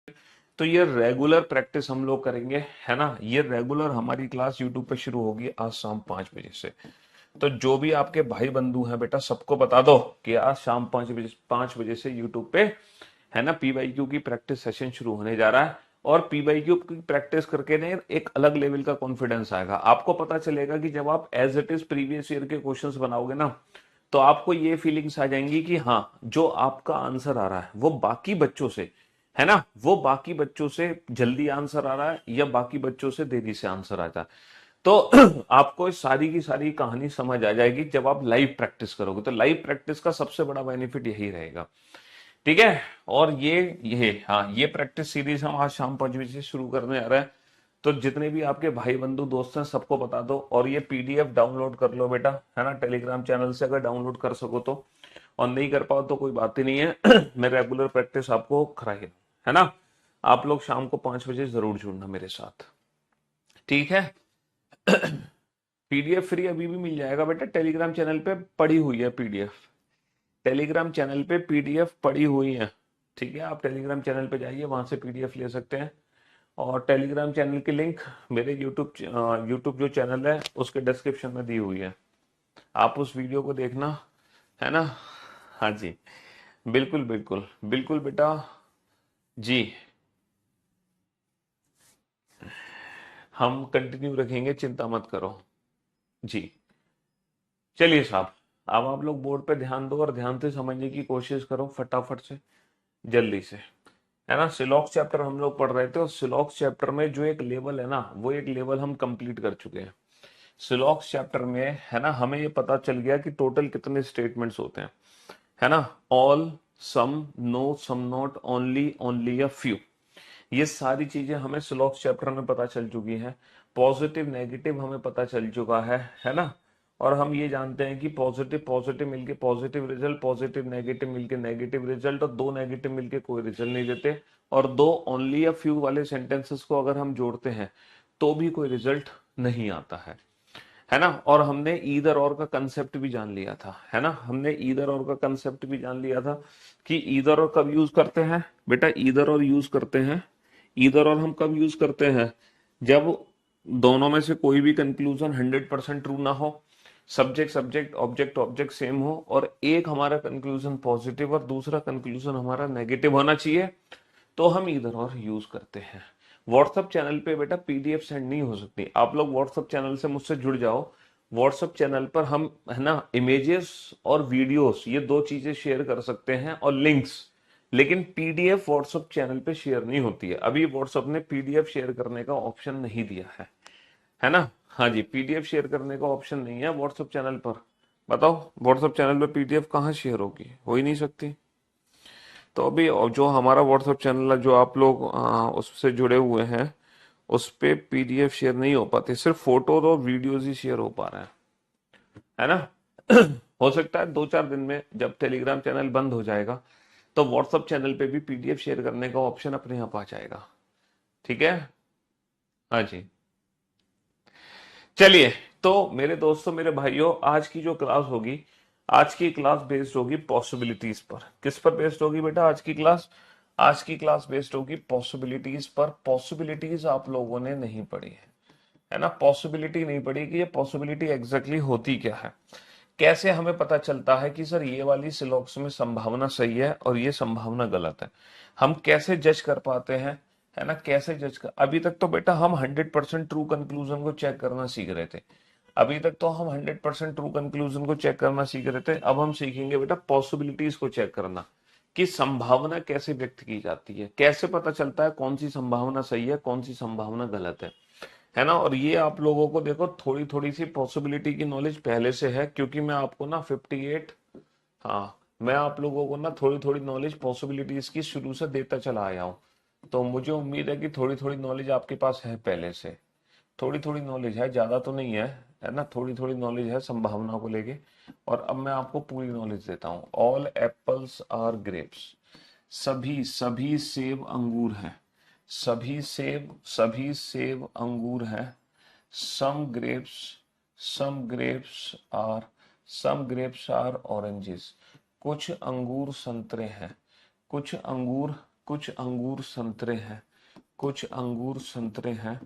तो ये regular practice हम लोग करेंगे, है ना। ये रेगुलर हमारी क्लास यूट्यूब पे शुरू होगी आज शाम 5 बजे से। तो जो भी आपके भाई बंधु हैं बेटा, सबको बता दो कि आज शाम 5 बजे से यूट्यूब पे, है ना, पीवाईक्यू की प्रैक्टिस सेशन शुरू होने जा रहा है। और पीवाईक्यू की प्रैक्टिस करके ना एक अलग लेवल का कॉन्फिडेंस आएगा। आपको पता चलेगा कि जब आप as it is previous year के क्वेश्चंस बनाओगे ना, तो आपको ये फीलिंग्स आ जाएंगी कि हाँ, जो आपका आंसर आ रहा है वो बाकी बच्चों से, है ना, वो बाकी बच्चों से जल्दी आंसर आ रहा है या बाकी बच्चों से देरी से आंसर आता है। तो आपको इस सारी की सारी कहानी समझ आ जाएगी जब आप लाइव प्रैक्टिस करोगे। तो लाइव प्रैक्टिस का सबसे बड़ा बेनिफिट यही रहेगा, ठीक है। और ये हाँ, ये प्रैक्टिस सीरीज हम आज शाम 5 बजे से शुरू करने आ रहे हैं। तो जितने भी आपके भाई बंधु दोस्त हैं सबको बता दो, और ये पीडीएफ डाउनलोड कर लो बेटा, है ना, टेलीग्राम चैनल से अगर डाउनलोड कर सको तो। और नहीं कर पाओ तो कोई बात ही नहीं है मैं रेगुलर प्रैक्टिस आपको कराई, है ना। आप लोग शाम को 5 बजे जरूर जुड़ना मेरे साथ, ठीक है। पीडीएफ फ्री अभी भी मिल जाएगा बेटा, टेलीग्राम चैनल पे पड़ी हुई है पीडीएफ। टेलीग्राम चैनल पे पीडीएफ पड़ी हुई है, ठीक है। आप टेलीग्राम चैनल पे जाइए, वहां से पीडीएफ ले सकते हैं। और टेलीग्राम चैनल की लिंक मेरे यूट्यूब जो चैनल है उसके डिस्क्रिप्शन में दी हुई है। आप उस वीडियो को देखना, है ना। हाँ जी, बिल्कुल बिल्कुल बिल्कुल बेटा। जी, हम कंटिन्यू रखेंगे, चिंता मत करो। जी, चलिए साहब, अब आप लोग बोर्ड पे ध्यान दो और ध्यान से समझने की कोशिश करो, फटाफट से, जल्दी से, है ना। सिलॉक्स चैप्टर हम लोग पढ़ रहे थे, और सिलॉक्स चैप्टर में जो एक लेवल है ना, वो एक लेवल हम कंप्लीट कर चुके हैं। सिलॉक्स चैप्टर में, है ना, हमें ये पता चल गया कि टोटल कितने स्टेटमेंट्स होते हैं, है ना। All, some, no, some not, only, only, या फ्यू, ये सारी चीजें हमें सिलॉक्स चैप्टर में पता चल चुकी हैं। पॉजिटिव नेगेटिव हमें पता चल चुका है ना। और हम ये जानते हैं कि पॉजिटिव पॉजिटिव मिलके पॉजिटिव रिजल्ट, पॉजिटिव नेगेटिव मिलके नेगेटिव रिजल्ट, और दो नेगेटिव मिलके कोई रिजल्ट नहीं देते। और दो ओनली या फ्यू वाले सेंटेंसेस को अगर हम जोड़ते हैं तो भी कोई रिजल्ट नहीं आता है ना। और हमने ईदर और का कंसेप्ट भी जान लिया था, है ना। हमने ईदर और का कंसेप्ट भी जान लिया था कि ईदर और कब यूज करते हैं बेटा। ईदर और यूज करते हैं, ईदर और हम कब यूज करते हैं, जब दोनों में से कोई भी कंक्लूजन 100% ट्रू ना हो, subject subject object object same हो, और एक हमारा कंक्लूजन पॉजिटिव और दूसरा कंक्लूजन हमारा नेगेटिव होना चाहिए, तो हम इधर और यूज करते हैं। व्हाट्सएप चैनल पे बेटा पीडीएफ सेंड नहीं हो सकती। आप लोग व्हाट्सएप चैनल से मुझसे जुड़ जाओ। व्हाट्सएप चैनल पर हम, है ना, इमेजेस और वीडियोस, ये दो चीजें शेयर कर सकते हैं, और लिंक्स। लेकिन पीडीएफ व्हाट्सएप चैनल पे शेयर नहीं होती है। अभी व्हाट्सएप ने पीडीएफ शेयर करने का ऑप्शन नहीं दिया है ना। हाँ जी, पीडीएफ शेयर करने का ऑप्शन नहीं है व्हाट्सएप चैनल पर। बताओ, व्हाट्सएप चैनल पे पीडीएफ कहाँ शेयर होगी, हो ही नहीं सकती। तो अभी जो हमारा व्हाट्सएप चैनल है, जो आप लोग उससे जुड़े हुए हैं, उस पे पीडीएफ शेयर नहीं हो पाते, सिर्फ फोटोज और वीडियोज ही शेयर हो पा रहे हैं, है ना। हो सकता है 2-4 दिन में जब टेलीग्राम चैनल बंद हो जाएगा तो व्हाट्सएप चैनल पे भी पीडीएफ शेयर करने का ऑप्शन अपने आप आ जाएगा, ठीक है। हाँ जी, चलिए। तो मेरे दोस्तों, मेरे भाइयों, आज की जो क्लास होगी, आज की क्लास बेस्ड होगी पॉसिबिलिटीज पर। किस पर बेस्ड होगी बेटा आज की क्लास? आज की क्लास बेस्ड होगी पॉसिबिलिटीज पर। पॉसिबिलिटीज आप लोगों ने नहीं पढ़ी है ना। पॉसिबिलिटी नहीं पढ़ी कि ये पॉसिबिलिटी एग्जैक्टली होती क्या है। कैसे हमें पता चलता है कि सर ये वाली सिलॉक्स में संभावना सही है और ये संभावना गलत है, हम कैसे जज कर पाते हैं, है ना। कैसे जज कर, अभी तक तो बेटा हम 100% ट्रू कंक्लूजन को चेक करना सीख रहे थे। अभी तक तो हम 100% ट्रू कंक्लूजन को चेक करना सीख रहे थे। अब हम सीखेंगे बेटा पॉसिबिलिटीज को चेक करना, कि संभावना कैसे व्यक्त की जाती है, कैसे पता चलता है कौन सी संभावना सही है, कौन सी संभावना गलत है ना। और ये आप लोगों को देखो थोड़ी थोड़ी सी पॉसिबिलिटी की नॉलेज पहले से है, क्योंकि मैं आपको ना 58, हाँ, मैं आप लोगों को ना थोड़ी थोड़ी नॉलेज पॉसिबिलिटीज की शुरू से देता चला आया हूँ। तो मुझे उम्मीद है कि थोड़ी थोड़ी नॉलेज आपके पास है पहले से। थोड़ी थोड़ी नॉलेज है, ज्यादा तो नहीं है ना। थोड़ी थोड़ी नॉलेज है संभावना को लेके। और अब मैं आपको पूरी नॉलेज देता हूँ। ऑल एप्पल्स आर ग्रेप्स, सभी सभी सेब अंगूर हैं, सभी सेब अंगूर हैं। Some grapes some grapes are some grapes are oranges, कुछ अंगूर संतरे हैं, कुछ अंगूर कुछ अंगूर संतरे हैं, कुछ अंगूर संतरे हैं,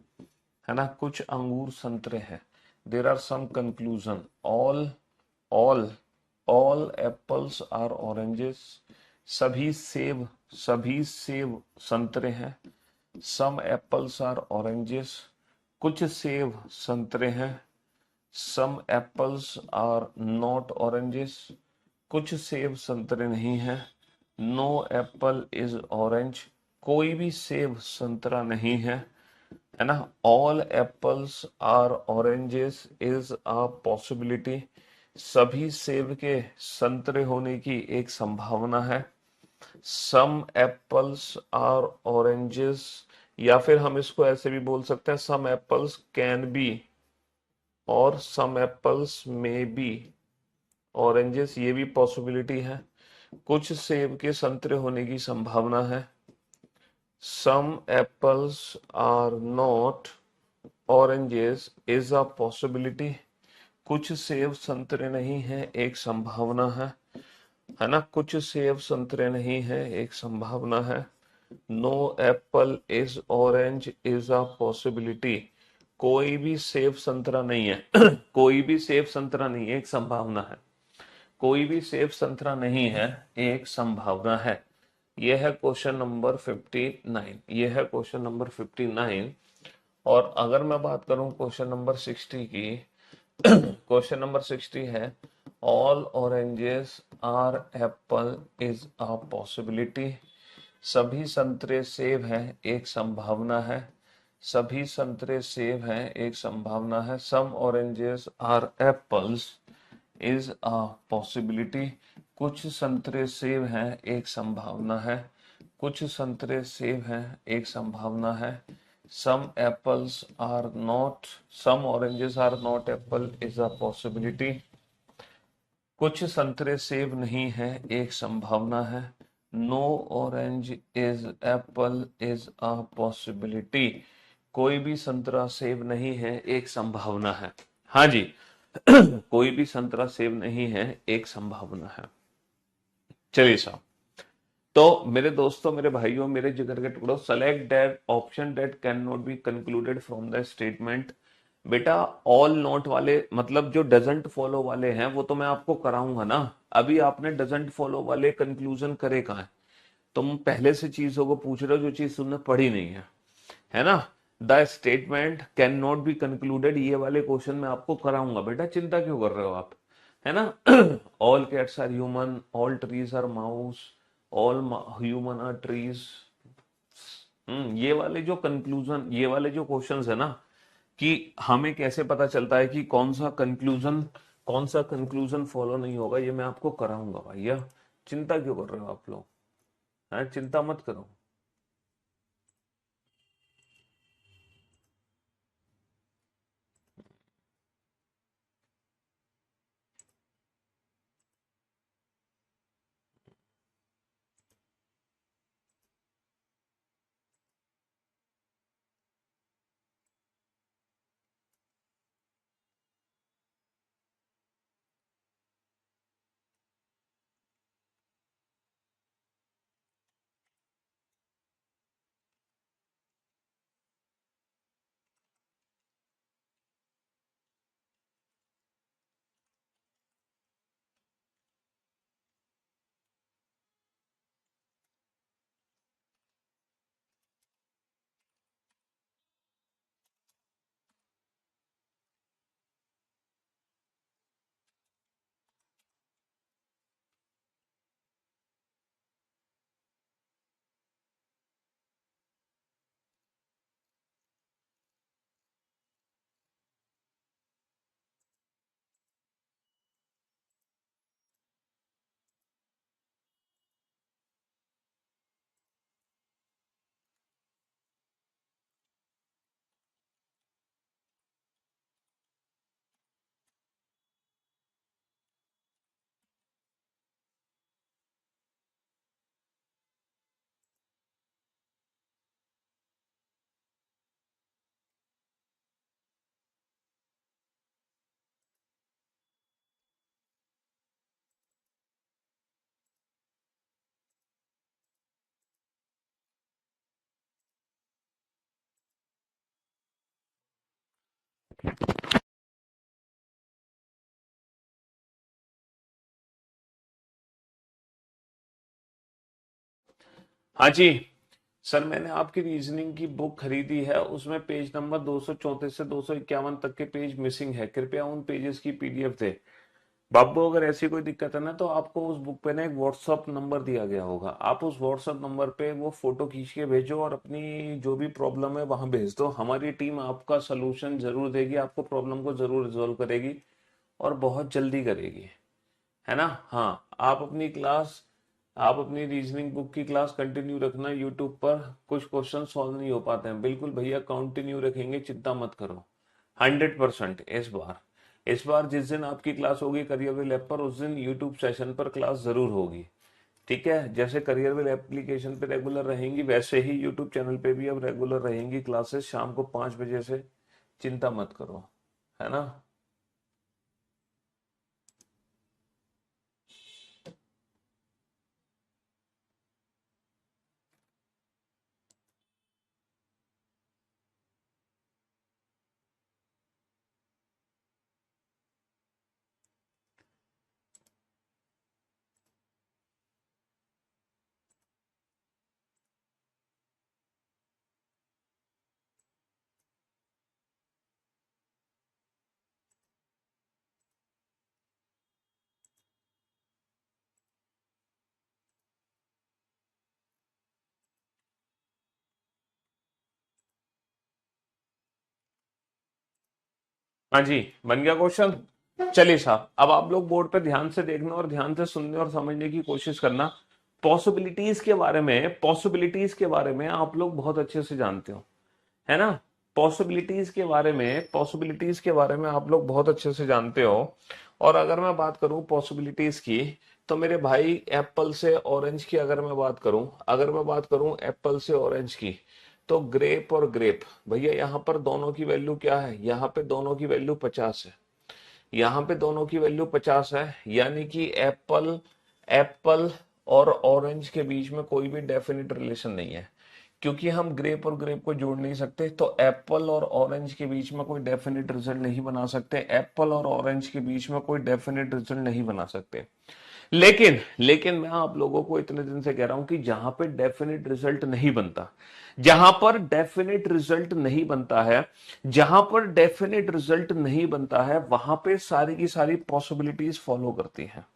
है ना, कुछ अंगूर संतरे हैं। There are some conclusion, all all apples are oranges, सभी सेब संतरे हैं। सम एप्पल्स आर ऑरेंजेस, कुछ सेब संतरे हैं। सम एप्पल्स आर नॉट ऑरेंजेस, कुछ सेब संतरे नहीं हैं। नो एप्पल इज ऑरेंज, कोई भी सेब संतरा नहीं है ना। All apples are oranges is a possibility, सभी सेब के संतरे होने की एक संभावना है। सम एप्पल्स आर ऑरेंजेस, या फिर हम इसको ऐसे भी बोल सकते हैं, सम एप्पल्स कैन बी और सम एप्पल्स में बी ऑरेंजेस, ये भी पॉसिबिलिटी है। कुछ सेब के संतरे होने की संभावना है। Some apples are not oranges is a possibility, कुछ सेब संतरे नहीं है, एक संभावना है ना। कुछ सेब संतरे नहीं है, एक संभावना है। No apple is orange is a possibility, कोई भी सेब संतरा नहीं है कोई भी सेब संतरा नहीं है, एक संभावना है। कोई भी सेब संतरा नहीं है, एक संभावना है। यह है क्वेश्चन नंबर 59, यह है क्वेश्चन नंबर 59। और अगर मैं बात करूं क्वेश्चन नंबर 60 की, क्वेश्चन नंबर 60 है, all oranges are apple is a possibility, सभी संतरे सेब हैं, एक संभावना है। सभी संतरे सेब हैं, एक संभावना है। Some oranges are apples is a possibility, कुछ संतरे सेब हैं, एक संभावना है। कुछ संतरे सेब हैं, एक संभावना है। Some apples are not, some oranges are not apple is a possibility, कुछ संतरे सेब नहीं है, एक संभावना है। No orange is apple is a possibility, कोई भी संतरा सेब नहीं है, एक संभावना है। हाँ जी कोई भी संतरा सेब नहीं है, एक संभावना है। चलिए साहब, तो मेरे दोस्तों, मेरे भाइयों, मेरे जिगर के टुकड़ों, select that option that can not be concluded from the statement. बेटा ऑल नोट वाले मतलब जो डजंट फॉलो वाले हैं वो तो मैं आपको कराऊंगा ना। अभी आपने डजंट फॉलो वाले कंक्लूजन करे कहाँ है? तुम पहले से चीजों को पूछ रहे हो जो चीज तुमने पढ़ी नहीं है ना। The statement can not be concluded, ये वाले क्वेश्चन मैं आपको कराऊंगा बेटा, चिंता क्यों कर रहे हो आप, है ना। All cats are human, all trees are mouse, all human are trees. ये वाले जो कंक्लूजन, ये वाले जो क्वेश्चंस है ना, कि हमें कैसे पता चलता है कि कौन सा कंक्लूजन फॉलो नहीं होगा, ये मैं आपको कराऊंगा भैया। चिंता क्यों कर रहे हो आप लोग, हैं? चिंता मत करो। हाँ जी सर, मैंने आपकी रीजनिंग की बुक खरीदी है, उसमें पेज नंबर 234 से 251 तक के पेज मिसिंग है, कृपया उन पेजेस की पीडीएफ दे। बाबू, अगर ऐसी कोई दिक्कत है ना तो आपको उस बुक पे ना एक व्हाट्सअप नंबर दिया गया होगा, आप उस व्हाट्सअप नंबर पे वो फोटो खींच के भेजो और अपनी जो भी प्रॉब्लम है वहां भेज दो। हमारी टीम आपका सलूशन जरूर देगी, आपको प्रॉब्लम को जरूर रिजॉल्व करेगी और बहुत जल्दी करेगी, है ना। हाँ, आप अपनी रीजनिंग बुक की क्लास कंटिन्यू रखना। यूट्यूब पर कुछ क्वेश्चन सॉल्व नहीं हो पाते हैं, बिल्कुल भैया कंटिन्यू रखेंगे, चिंता मत करो। 100% इस बार जिस दिन आपकी क्लास होगी करियर विल ऐप पर, उस दिन यूट्यूब सेशन पर क्लास जरूर होगी। ठीक है, जैसे करियर विल एप्लीकेशन पे रेगुलर रहेंगी वैसे ही यूट्यूब चैनल पे भी अब रेगुलर रहेंगी क्लासेस शाम को 5 बजे से। चिंता मत करो, है ना। हाँ जी, बन गया क्वेश्चन। चलिए साहब, अब आप लोग बोर्ड पे ध्यान से देखना और ध्यान से सुनने और समझने की कोशिश करना। पॉसिबिलिटीज के बारे में आप लोग बहुत अच्छे से जानते हो, है ना। पॉसिबिलिटीज के बारे में आप लोग बहुत अच्छे से जानते हो। और अगर मैं बात करूं पॉसिबिलिटीज की, तो मेरे भाई एप्पल से ऑरेंज की अगर मैं बात करूं एप्पल से ऑरेंज की, तो ग्रेप और ग्रेप, भैया यहाँ पर दोनों की वैल्यू क्या है, यहाँ पे दोनों की वैल्यू 50 है, यहाँ पे दोनों की वैल्यू 50 है, यानी कि एप्पल एप्पल और ऑरेंज के बीच में कोई भी डेफिनेट रिलेशन नहीं है, क्योंकि हम ग्रेप और ग्रेप को जोड़ नहीं सकते, तो एप्पल और ऑरेंज के बीच में कोई डेफिनेट रिजल्ट नहीं बना सकते, एप्पल और ऑरेंज के बीच में कोई डेफिनेट रिजल्ट नहीं बना सकते। लेकिन लेकिन मैं आप लोगों को इतने दिन से कह रहा हूं कि जहां पर डेफिनेट रिजल्ट नहीं बनता है वहां पे सारी की सारी पॉसिबिलिटीज फॉलो करती हैं।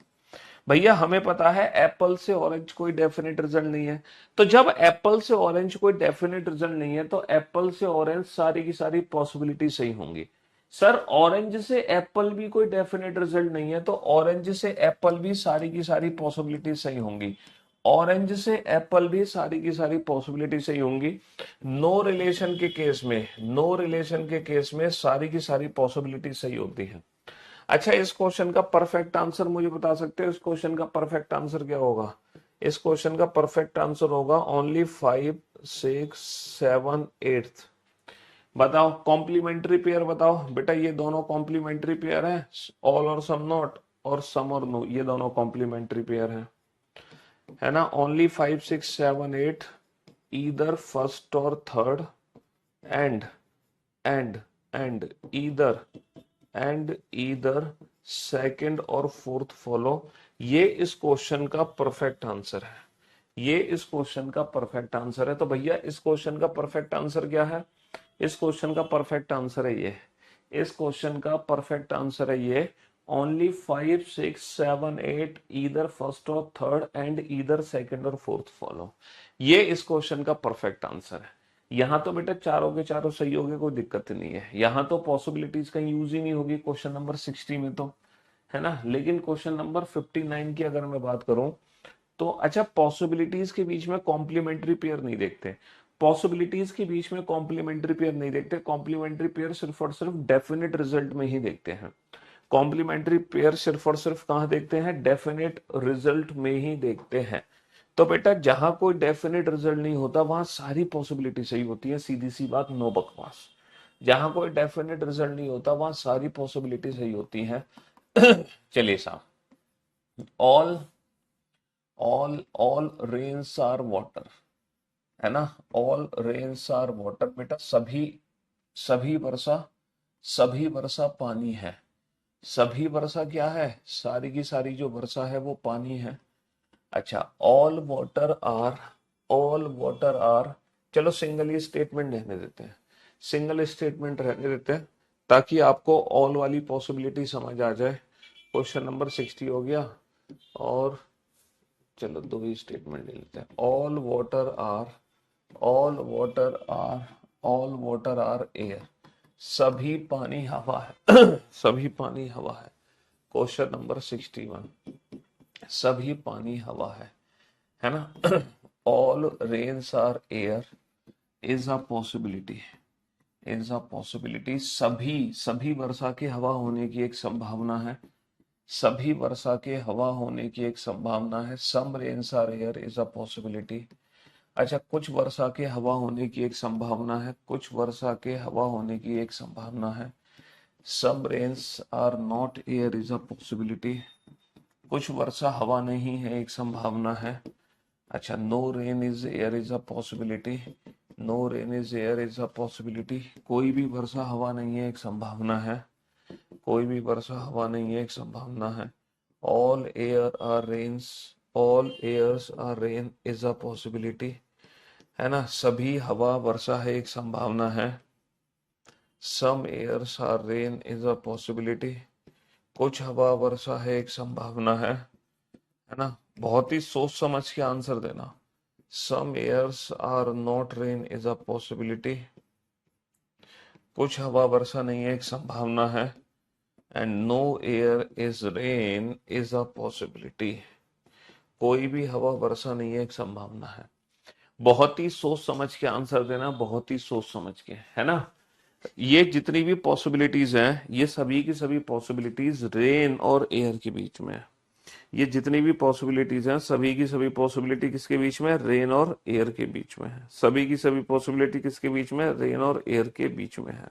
भैया हमें पता है एप्पल से ऑरेंज कोई डेफिनेट रिजल्ट नहीं है, तो जब एप्पल से ऑरेंज कोई डेफिनेट रिजल्ट नहीं है तो एप्पल से ऑरेंज सारी की सारी पॉसिबिलिटी सही होंगी। सर, ऑरेंज से एप्पल भी कोई डेफिनेट रिजल्ट नहीं है, तो ऑरेंज से एप्पल भी सारी की सारी पॉसिबिलिटी सही होंगी। ऑरेंज से एप्पल भी सारी की सारी पॉसिबिलिटी सही होंगी। नो रिलेशन के केस में सारी की सारी पॉसिबिलिटी सही होती है। अच्छा, इस क्वेश्चन का परफेक्ट आंसर मुझे बता सकते हो, इस क्वेश्चन का परफेक्ट आंसर क्या होगा। इस क्वेश्चन का परफेक्ट आंसर होगा ओनली 5, 6, 7, 8। बताओ कॉम्प्लीमेंट्री पेयर, बताओ बेटा, ये दोनों कॉम्प्लीमेंट्री पेयर है, ऑल और सम नॉट और सम और नो, ये दोनों कॉम्प्लीमेंट्री पेयर है ना। ओनली 5, 6, 7, 8, ईदर फर्स्ट और third, and and and either either second और फोर्थ फॉलो। ये इस क्वेश्चन का परफेक्ट आंसर है। तो भैया इस क्वेश्चन का परफेक्ट आंसर क्या है। इस क्वेश्चन का परफेक्ट आंसर है ये। ओनली 5, 6, 7, 8, ईदर फर्स्ट और थर्ड एंड ईदर सेकंड और फोर्थ फॉलो। ये इस क्वेश्चन का परफेक्ट आंसर है। यहां तो बेटा चारों के चारों सही हो गए, कोई दिक्कत नहीं है, यहां तो पॉसिबिलिटीज का यूज ही नहीं होगी क्वेश्चन नंबर 60 में तो, है ना। लेकिन क्वेश्चन नंबर 59 की अगर मैं बात करूं, तो अच्छा, पॉसिबिलिटीज के बीच में कॉम्प्लीमेंट्री पेयर नहीं देखते। कॉम्प्लीमेंट्री पेयर सिर्फ और सिर्फ डेफिनेट रिजल्ट में ही देखते हैं। कॉम्प्लीमेंट्री पेयर सिर्फ और सिर्फ कहां देखते हैं, डेफिनेट रिजल्ट में ही देखते हैं। तो बेटा जहां कोई डेफिनेट रिजल्ट नहीं होता वहां सारी पॉसिबिलिटी सही होती है, सीधी सी बात, नो बकवास। जहां कोई डेफिनेट रिजल्ट नहीं होता वहां सारी पॉसिबिलिटी सही होती हैं। चलिए साहब, all all rains are water, है ना। ऑल रेन्स आर वाटर, बेटा सभी सभी वर्षा सभी वर्षा पानी है। सभी वर्षा क्या है? सारी की सारी जो वर्षा है वो पानी है। अच्छा, ऑल वाटर आर, चलो सिंगल ही स्टेटमेंट रहने देते हैं, सिंगल स्टेटमेंट रहने देते हैं, ताकि आपको ऑल वाली पॉसिबिलिटी समझ आ जाए। क्वेश्चन नंबर 60 हो गया। और चलो दो ही स्टेटमेंट ले लेते हैं। All water are all water are air, सभी पानी हवा है सभी पानी हवा है। क्वेश्चन नंबर 61, सभी पानी हवा है ना all rains are air is a possibility, is a possibility, सभी सभी वर्षा के हवा होने की एक संभावना है। सभी वर्षा के हवा होने की एक संभावना है। Some rains are air is a possibility. अच्छा, कुछ वर्षा के हवा होने की एक संभावना है, कुछ वर्षा के हवा होने की एक संभावना है। Some rains are not air is a possibility, कुछ वर्षा हवा नहीं है, एक संभावना है। अच्छा, no rain is air is a possibility, no rain is air is a possibility, कोई भी वर्षा हवा नहीं है, एक संभावना है। कोई भी वर्षा हवा नहीं है, एक संभावना है। All air are rains, all airs are rain is a possibility, है ना। सभी हवा वर्षा है, एक संभावना है। Some airs are rain is a possibility, कुछ हवा वर्षा है, एक संभावना है ना। बहुत ही सोच समझ के आंसर देना। Some airs are not rain is a possibility, कुछ हवा वर्षा नहीं है, एक संभावना है। And no air is rain is a possibility, कोई भी हवा वर्षा नहीं है, एक संभावना है। बहुत ही सोच समझ के आंसर देना, बहुत ही सोच समझ के, है ना। ये जितनी भी पॉसिबिलिटीज हैं, ये सभी की सभी पॉसिबिलिटीज रेन और एयर के बीच में है। ये जितनी भी पॉसिबिलिटीज हैं, सभी की सभी पॉसिबिलिटी किसके बीच में? रेन और एयर के बीच में है। सभी की सभी पॉसिबिलिटी किसके बीच में? रेन और एयर के बीच में है।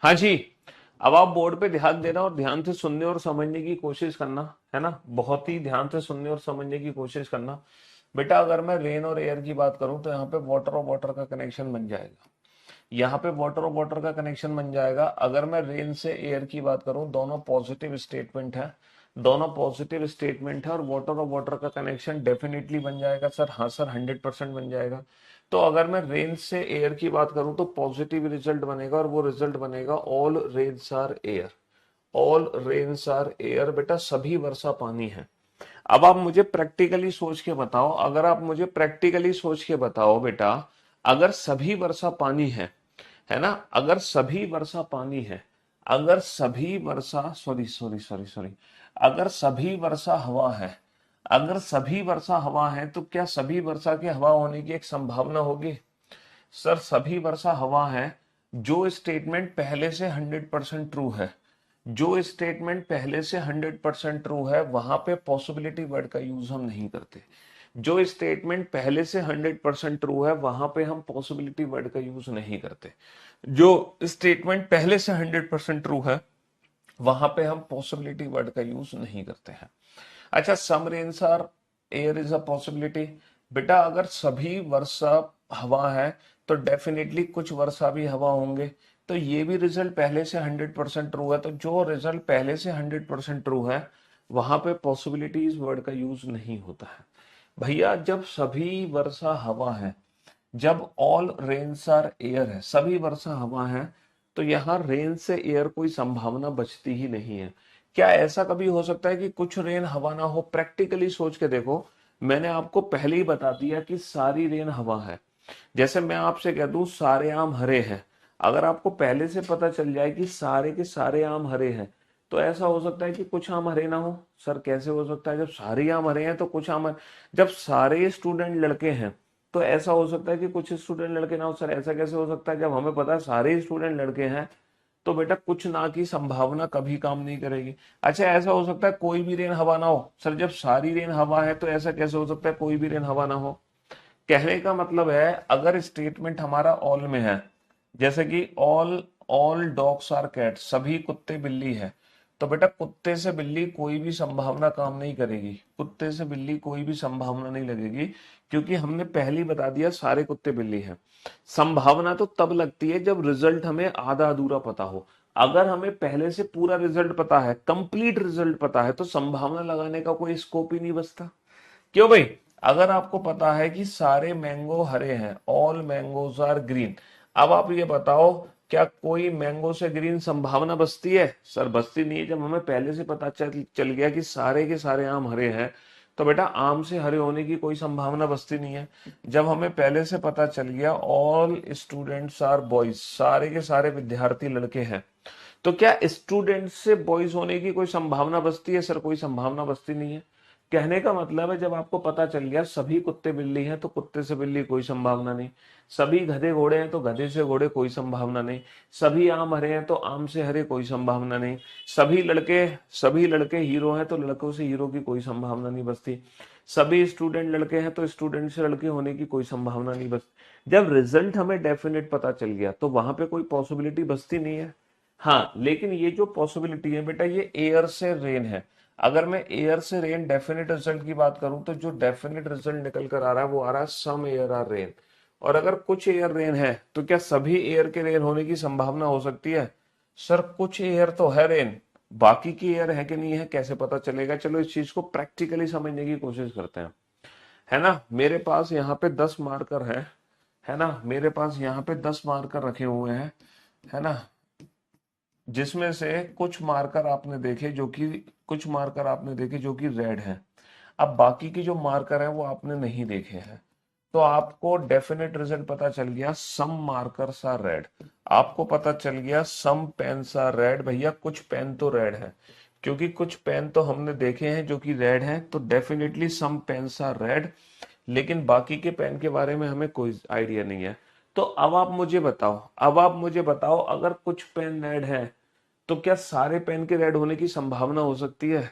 हाँ जी, अब आप बोर्ड पे ध्यान देना और ध्यान से सुनने और समझने की कोशिश करना, है ना। बहुत ही ध्यान से सुनने और समझने की कोशिश करना। बेटा, अगर मैं रेन और एयर की बात करूं तो यहाँ पे वाटर और वाटर का कनेक्शन बन जाएगा। यहाँ पे वाटर और वाटर का कनेक्शन बन जाएगा। अगर मैं रेन से एयर की बात करूं, दोनों पॉजिटिव स्टेटमेंट है, दोनों पॉजिटिव स्टेटमेंट है, और वाटर का कनेक्शन डेफिनेटली बन जाएगा सर। हाँ सर, 100% बन जाएगा। तो अगर मैं रेन से एयर की बात करूं तो पॉजिटिव रिजल्ट बनेगा, और वो रिजल्ट बनेगा all rains are air, all rains are air. बेटा, सभी वर्षा पानी है। अब आप मुझे प्रैक्टिकली सोच के बताओ, अगर आप मुझे प्रैक्टिकली सोच के बताओ बेटा, अगर सभी वर्षा पानी है ना, अगर सभी वर्षा पानी है, अगर सभी वर्षा, सॉरी सॉरी सॉरी सॉरी, अगर सभी वर्षा हवा है, अगर सभी वर्षा हवा है तो क्या सभी वर्षा की हवा होने की एक संभावना होगी? सर सभी वर्षा हवा है, जो स्टेटमेंट पहले से 100% ट्रू है, जो स्टेटमेंट पहले से 100% ट्रू है वहां पे पॉसिबिलिटी वर्ड का यूज हम नहीं करते। जो स्टेटमेंट पहले से 100% ट्रू है वहां पे हम पॉसिबिलिटी वर्ड का यूज नहीं करते। जो स्टेटमेंट पहले से 100% ट्रू है वहां पे हम पॉसिबिलिटी वर्ड का यूज नहीं करते हैं। अच्छा, some rains are air is a possibility. बेटा अगर सभी वर्षा हवा है तो डेफिनेटली कुछ वर्षा भी हवा होंगे, तो ये भी रिजल्ट पहले से 100% ट्रू है। तो जो रिजल्ट पहले से 100% ट्रू है वहां पे पॉसिबिलिटीज वर्ड का यूज नहीं होता है। भैया जब सभी वर्षा हवा है, जब ऑल रेन्स आर एयर है, सभी वर्षा हवा है, तो यहाँ रेन से एयर कोई संभावना बचती ही नहीं है। क्या ऐसा कभी हो सकता है कि कुछ रेन हवा ना हो? प्रैक्टिकली सोच के देखो, मैंने आपको पहले ही बता दिया कि सारी रेन हवा है। जैसे मैं आपसे कह दूं सारे आम हरे हैं, अगर आपको पहले से पता चल जाए कि सारे के सारे आम हरे हैं, तो ऐसा हो सकता है कि कुछ आम हरे ना हो? सर कैसे हो सकता है? जब सारे आम हरे हैं तो कुछ आम जब सारे स्टूडेंट लड़के हैं तो ऐसा हो सकता है कि कुछ स्टूडेंट लड़के ना हो? सर ऐसा कैसे हो सकता है? जब हमें पता है सारे स्टूडेंट लड़के हैं तो बेटा कुछ ना की संभावना कभी काम नहीं करेगी। अच्छा, ऐसा हो सकता है कोई भी रेन हवा ना हो? सर जब सारी रेन हवा है तो ऐसा कैसे हो सकता है कोई भी रेन हवा ना हो? कहने का मतलब है अगर स्टेटमेंट हमारा ऑल में है, जैसे कि all all dogs are cat, सभी कुत्ते बिल्ली है, तो बेटा कुत्ते से बिल्ली कोई भी संभावना काम नहीं करेगी, कुत्ते से बिल्ली कोई भी संभावना नहीं लगेगी, क्योंकि हमने पहले ही बता दिया सारे कुत्ते बिल्ली हैं। संभावना तो तब लगती है जब रिजल्ट हमें आधा अधूरा पता हो। अगर हमें पहले से पूरा रिजल्ट पता है, कंप्लीट रिजल्ट पता है, तो संभावना लगाने का कोई स्कोप ही नहीं बचता। क्यों भाई? अगर आपको पता है कि सारे मैंगो हरे हैं, ऑल मैंगोज आर ग्रीन, अब आप ये बताओ क्या कोई मैंगो से ग्रीन संभावना बचती है? सर बचती नहीं है। जब हमें पहले से पता चल गया कि सारे के सारे आम हरे हैं, तो बेटा आम से हरे होने की कोई संभावना बचती नहीं है। जब हमें पहले से पता चल गया ऑल स्टूडेंट्स आर बॉयज, सारे के सारे विद्यार्थी लड़के हैं, तो क्या स्टूडेंट से बॉयज होने की कोई संभावना बचती है? सर कोई संभावना बचती नहीं है। कहने का मतलब है जब आपको पता चल गया सभी कुत्ते बिल्ली हैं तो कुत्ते से बिल्ली कोई संभावना नहीं, सभी गधे घोड़े हैं तो गधे से घोड़े कोई संभावना नहीं, सभी आम हरे हैं तो आम से हरे कोई संभावना नहीं, सभी लड़के हीरो हैं तो लड़कों से हीरो की कोई संभावना नहीं बचती, सभी स्टूडेंट लड़के हैं तो स्टूडेंट से लड़के होने की कोई संभावना नहीं बचती। जब रिजल्ट हमें डेफिनेट पता चल गया तो वहां पे कोई पॉसिबिलिटी बचती नहीं है। हाँ, लेकिन ये जो पॉसिबिलिटी है बेटा ये एयर से रेन है। अगर मैं एयर से रेन डेफिनेट रिजल्ट की बात करूं तो जो डेफिनेट रिजल्ट निकल कर आ रहा है वो आ रहा है सम एयर आर रेन। और अगर कुछ एयर रेन है तो क्या सभी एयर के रेन होने की संभावना हो सकती है? सर कुछ एयर तो है रेन, बाकी की एयर है कि नहीं है कैसे पता चलेगा? चलो इस चीज को प्रैक्टिकली समझने की कोशिश करते हैं। है ना, मेरे पास यहाँ पे 10 मार्कर है ना, मेरे पास यहाँ पे 10 मार्कर रखे हुए हैं, है ना, जिसमें से कुछ मार्कर आपने देखे जो कि रेड है। अब बाकी की जो मार्कर है वो आपने नहीं देखे हैं, तो आपको डेफिनेट रिजल्ट पता चल गया सम मार्कर्स आर रेड। आपको पता चल गया सम पेन्स आर रेड। भैया कुछ पेन तो रेड है, क्योंकि कुछ पेन तो हमने देखे हैं जो कि रेड हैं, तो definitely some pens are red. लेकिन बाकी के पेन के बारे में हमें कोई आइडिया नहीं है। तो अब आप मुझे बताओ अगर कुछ पेन रेड है तो क्या सारे पेन के रेड होने की संभावना हो सकती है?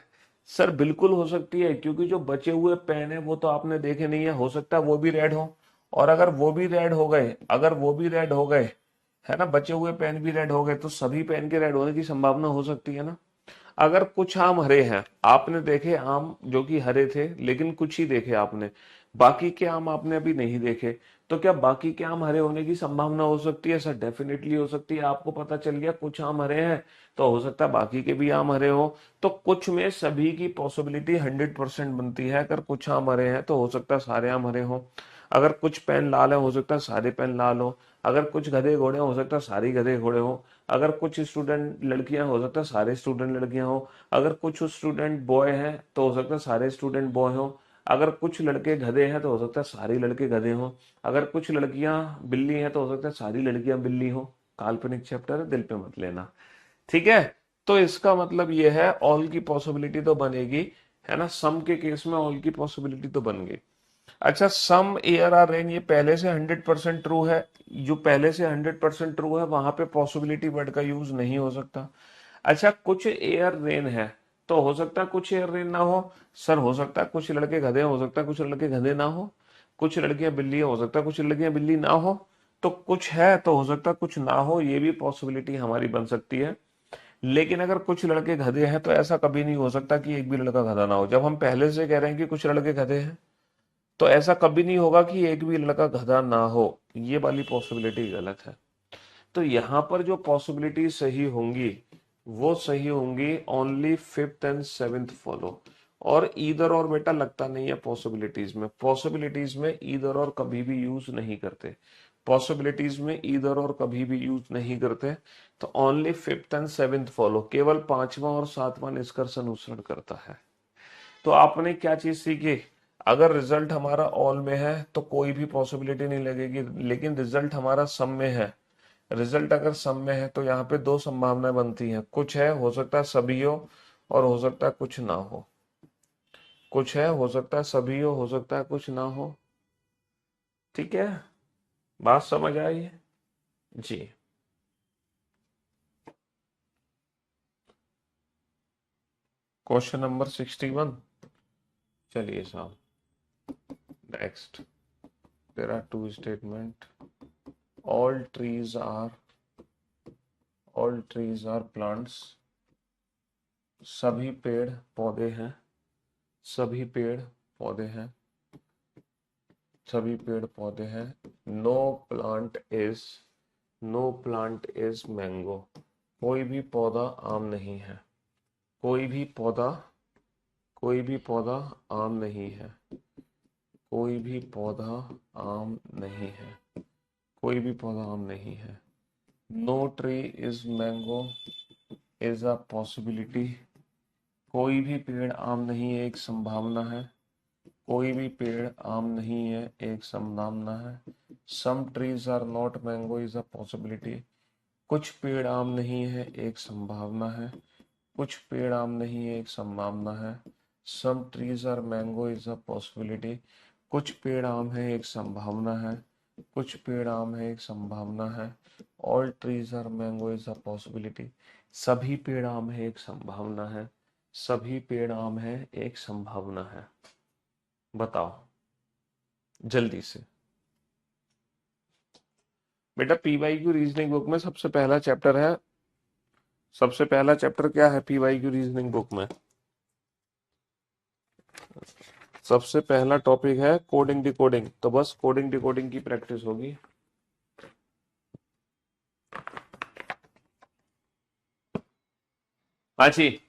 सर बिल्कुल हो सकती है, क्योंकि जो बचे हुए पेन है वो तो आपने देखे नहीं है, हो सकता है वो भी रेड हो। और अगर वो भी रेड हो गए, है ना, बचे हुए पेन भी रेड हो गए, तो सभी पेन के रेड होने की संभावना हो सकती है ना। अगर कुछ आम हरे हैं, आपने देखे आम जो कि हरे थे, लेकिन कुछ ही देखे आपने, बाकी के आम आपने अभी नहीं देखे, तो क्या बाकी के आम हरे होने की संभावना हो सकती है? सर डेफिनेटली हो सकती है। आपको पता चल गया कुछ आम हरे हैं तो हो सकता है बाकी के भी आम हरे हो। तो कुछ में सभी की पॉसिबिलिटी 100% बनती है। अगर कुछ आम हरे हैं तो हो सकता है सारे आम हरे हो, अगर कुछ पेन लाल है हो सकता है सारे पेन लाल हो, अगर कुछ गधे घोड़े हो सकता है सारे गधे घोड़े हो, अगर कुछ स्टूडेंट लड़कियां हो सकता है सारे स्टूडेंट लड़कियां हो, अगर कुछ स्टूडेंट बॉय हैं तो हो सकता है सारे स्टूडेंट बॉय हो, अगर कुछ लड़के गधे हैं तो हो सकता है सारे लड़के गधे हो, अगर कुछ लड़कियां बिल्ली हैं तो हो सकता है सारी लड़कियां बिल्ली हो। काल्पनिक चैप्टर है, दिल पे मत लेना। ठीक है, तो इसका मतलब ये है ऑल की पॉसिबिलिटी तो बनेगी, है ना। सम के केस में ऑल की पॉसिबिलिटी तो बन गई। अच्छा, सम एयर आर रेन, ये पहले से 100% ट्रू है। जो पहले से 100% ट्रू है वहां पे पॉसिबिलिटी वर्ड का यूज नहीं हो सकता। अच्छा, कुछ एयर रेन है तो हो सकता है कुछ एयर रेन ना हो। सर हो सकता है कुछ लड़के गधे, हो सकता है कुछ लड़के गधे ना हो। कुछ लड़कियां बिल्ली, हो सकता है कुछ लड़कियां बिल्ली ना हो। तो कुछ है तो हो सकता है कुछ ना हो, ये भी पॉसिबिलिटी हमारी बन सकती है। लेकिन अगर कुछ लड़के गधे हैं तो ऐसा कभी नहीं हो सकता कि एक भी लड़का गधा ना हो। जब हम पहले से कह रहे हैं कि कुछ लड़के गधे हैं तो ऐसा कभी नहीं होगा कि एक भी लड़का गधा ना हो। ये वाली पॉसिबिलिटी गलत है। तो यहां पर जो पॉसिबिलिटी सही होंगी वो सही होंगी only fifth and seventh follow. और ईदर और बेटा लगता नहीं है पॉसिबिलिटीज में। पॉसिबिलिटीज में ईदर और कभी भी यूज नहीं करते। पॉसिबिलिटीज में ईदर और कभी भी यूज नहीं करते। तो only fifth and seventh follow, केवल पांचवा और सातवां निष्कर्ष अनुसरण करता है। तो आपने क्या चीज सीखी? अगर रिजल्ट हमारा ऑल में है तो कोई भी पॉसिबिलिटी नहीं लगेगी, लेकिन रिजल्ट हमारा सम में है। रिजल्ट अगर सम में है तो यहाँ पे दो संभावनाएं बनती हैं। कुछ है, हो सकता है सभी हो, और हो सकता है कुछ ना हो। कुछ है, हो सकता है सभी हो सकता है कुछ ना हो। ठीक है, बात समझ आई? जी। Question number 61। चलिए साहब, next. There are two statement. All trees are all trees are plants. सभी पेड़ पौधे हैं। सभी पेड़ पौधे हैं। सभी पेड़ पौधे हैं। No plant is no plant is mango. कोई भी पौधा आम नहीं है। कोई भी पौधा कोई भी पौधा आम नहीं है। कोई भी पौधा आम नहीं है। कोई भी पौधा आम नहीं है। No tree is mango is a possibility. कोई भी पेड़ आम नहीं है, एक संभावना है। कोई भी पेड़ आम नहीं है, एक संभावना है। Some trees are not mango is a possibility. कुछ पेड़ आम नहीं है, एक संभावना है। कुछ पेड़ आम नहीं है, एक संभावना है। Some trees are mango is a possibility. कुछ पेड़ आम है, एक संभावना है। कुछ पेड़ आम है, एक संभावना है। All trees are mango is a possibility. सभी पेड़ आम है, एक संभावना है। सभी पेड़ आम है, एक संभावना है। बताओ जल्दी से। बेटा पीवाईक्यू रीजनिंग बुक में सबसे पहला चैप्टर है। सबसे पहला चैप्टर क्या है पीवाईक्यू रीजनिंग बुक में? सबसे पहला टॉपिक है कोडिंग डिकोडिंग। तो बस कोडिंग डिकोडिंग की प्रैक्टिस होगी। हाँ जी।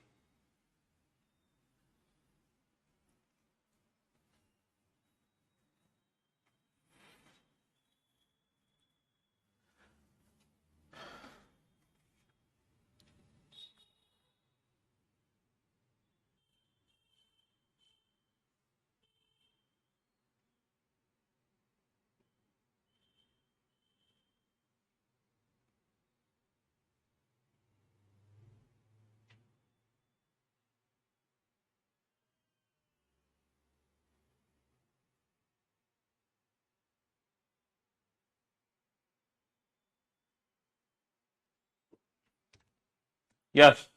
यस।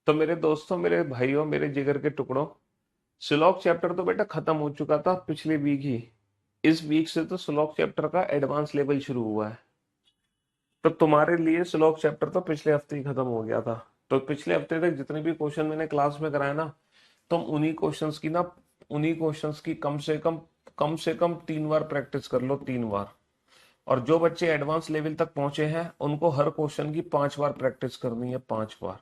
तो मेरे दोस्तों, मेरे भाइयों, मेरे जिगर के टुकड़ों, श्लोक चैप्टर तो बेटा खत्म हो चुका था पिछले वीक ही। इस वीक से तो श्लोक चैप्टर का एडवांस लेवल शुरू हुआ है। तो तुम्हारे लिए श्लोक चैप्टर तो पिछले हफ्ते ही खत्म हो गया था। तो पिछले हफ्ते तक जितने भी क्वेश्चन मैंने क्लास में कराए ना, तुम उन्हीं क्वेश्चंस की कम से कम 3 बार प्रैक्टिस कर लो, 3 बार। और जो बच्चे एडवांस लेवल तक पहुंचे हैं उनको हर क्वेश्चन की 5 बार प्रैक्टिस करनी है, 5 बार।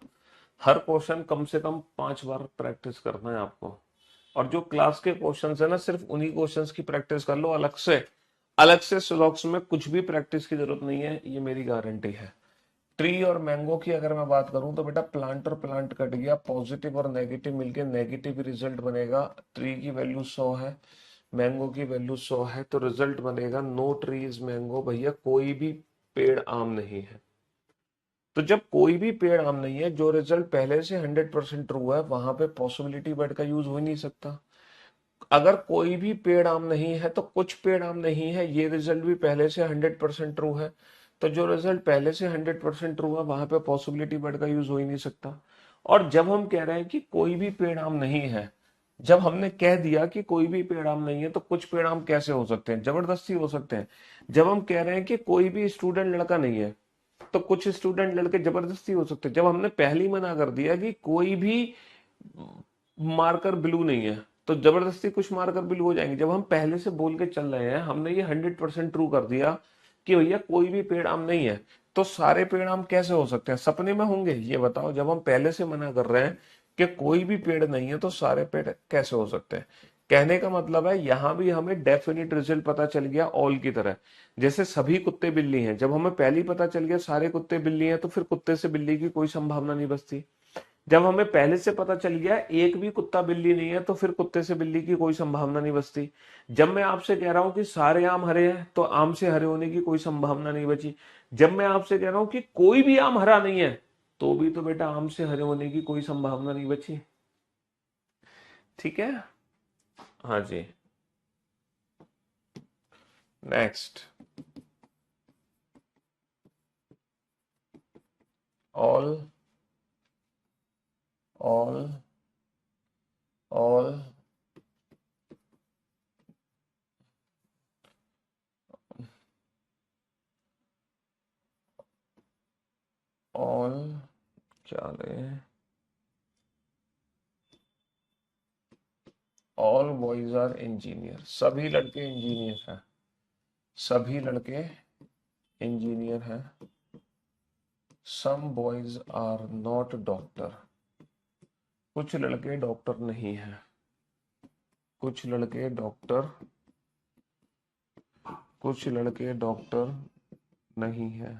हर क्वेश्चन कम से कम 5 बार प्रैक्टिस करना है आपको। और जो क्लास के क्वेश्चंस है ना, सिर्फ उन्हीं क्वेश्चंस की प्रैक्टिस कर लो। अलग से स्लॉक्स में कुछ भी प्रैक्टिस की जरूरत नहीं है, ये मेरी गारंटी है। ट्री और मैंगो की अगर मैं बात करूं तो बेटा प्लांट और प्लांट कट गया, पॉजिटिव और नेगेटिव मिलके नेगेटिव रिजल्ट बनेगा। ट्री की वैल्यू 100 है, मैंगो की वैल्यू 100 है, तो रिजल्ट बनेगा नो ट्री इज मैंगो। भैया कोई भी पेड़ आम नहीं है। तो जब कोई भी पेड़ आम नहीं है, जो रिजल्ट पहले से 100% ट्रू है, वहां पे पॉसिबिलिटी वर्ड का यूज हो ही नहीं सकता। अगर कोई भी पेड़ आम नहीं है तो कुछ पेड़ आम नहीं है, ये रिजल्ट भी पहले से 100% ट्रू है। तो जो रिजल्ट पहले से 100% ट्रू है, वहां पे पॉसिबिलिटी वर्ड का यूज हो ही नहीं सकता। और जब हम कह रहे हैं कि कोई भी पेड़ आम नहीं है, जब हमने कह दिया कि कोई भी पेड़ आम नहीं है, तो कुछ पेड़ आम कैसे हो सकते हैं? जबरदस्ती हो सकते हैं। जब हम कह रहे हैं कि कोई भी स्टूडेंट लड़का नहीं है, तो कुछ स्टूडेंट लड़के जबरदस्ती हो सकते हैं। जब हमने पहली मना कर दिया कि कोई भी मार्कर ब्लू नहीं है, तो जबरदस्ती कुछ मार्कर ब्लू हो जाएंगे। जब हम पहले से बोल के चल रहे हैं, हमने ये 100% ट्रू कर दिया कि भैया कोई भी पेड़ आम नहीं है, तो सारे पेड़ आम कैसे हो सकते हैं? सपने में होंगे? ये बताओ, जब हम पहले से मना कर रहे हैं कि कोई भी पेड़ नहीं है, तो सारे पेड़ कैसे हो सकते हैं? कहने का मतलब है यहां भी हमें डेफिनेट रिजल्ट पता चल गया ऑल की तरह। जैसे सभी कुत्ते बिल्ली हैं, जब हमें पहले ही पता चल गया सारे कुत्ते बिल्ली हैं, तो फिर कुत्ते से बिल्ली की कोई संभावना नहीं बचती। जब हमें पहले से पता चल गया एक भी कुत्ता बिल्ली नहीं है, तो फिर कुत्ते से बिल्ली की कोई संभावना नहीं बचती। जब मैं आपसे कह रहा हूं कि सारे आम हरे हैं, तो आम से हरे होने की कोई संभावना नहीं बची। जब मैं आपसे कह रहा हूं कि कोई भी आम हरा नहीं है, तो भी तो बेटा आम से हरे होने की कोई संभावना नहीं बची। ठीक है। हाँ जी। Next. All all all all क्या ले, ऑल बॉयज आर इंजीनियर, सभी लड़के इंजीनियर हैं। सभी लड़के इंजीनियर हैं। Some boys are not doctor, कुछ लड़के डॉक्टर नहीं हैं। कुछ लड़के डॉक्टर, कुछ लड़के डॉक्टर नहीं है।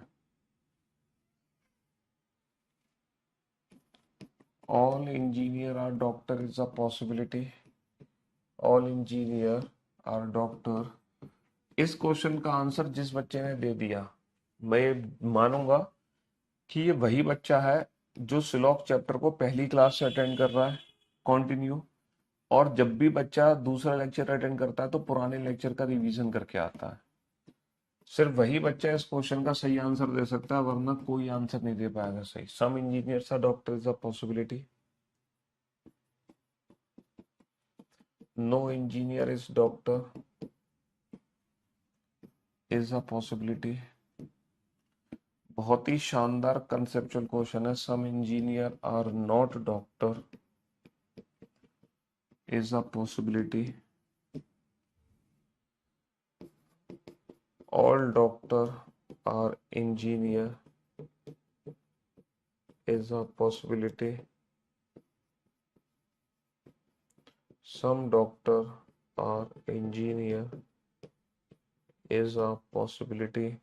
All engineer are doctor is a possibility. All engineer are doctor, इस क्वेश्चन का आंसर जिस बच्चे ने दे दिया, मैं मानूंगा कि ये वही बच्चा है जो सिलॉक चैप्टर को पहली क्लास से अटेंड कर रहा है कंटिन्यू। और जब भी बच्चा दूसरा लेक्चर अटेंड करता है, तो पुराने लेक्चर का रिवीजन करके आता है। सिर्फ वही बच्चा इस क्वेश्चन का सही आंसर दे सकता है, वरना कोई आंसर नहीं दे पाएगा सही। Some engineers are doctor is a possibility. No engineer is doctor is a possibility. बहुत ही शानदार कंसेप्चुअल क्वेश्चन है। Some engineer are not doctor is a possibility. All doctor are engineer is a possibility. Some doctor or engineer is a possibility.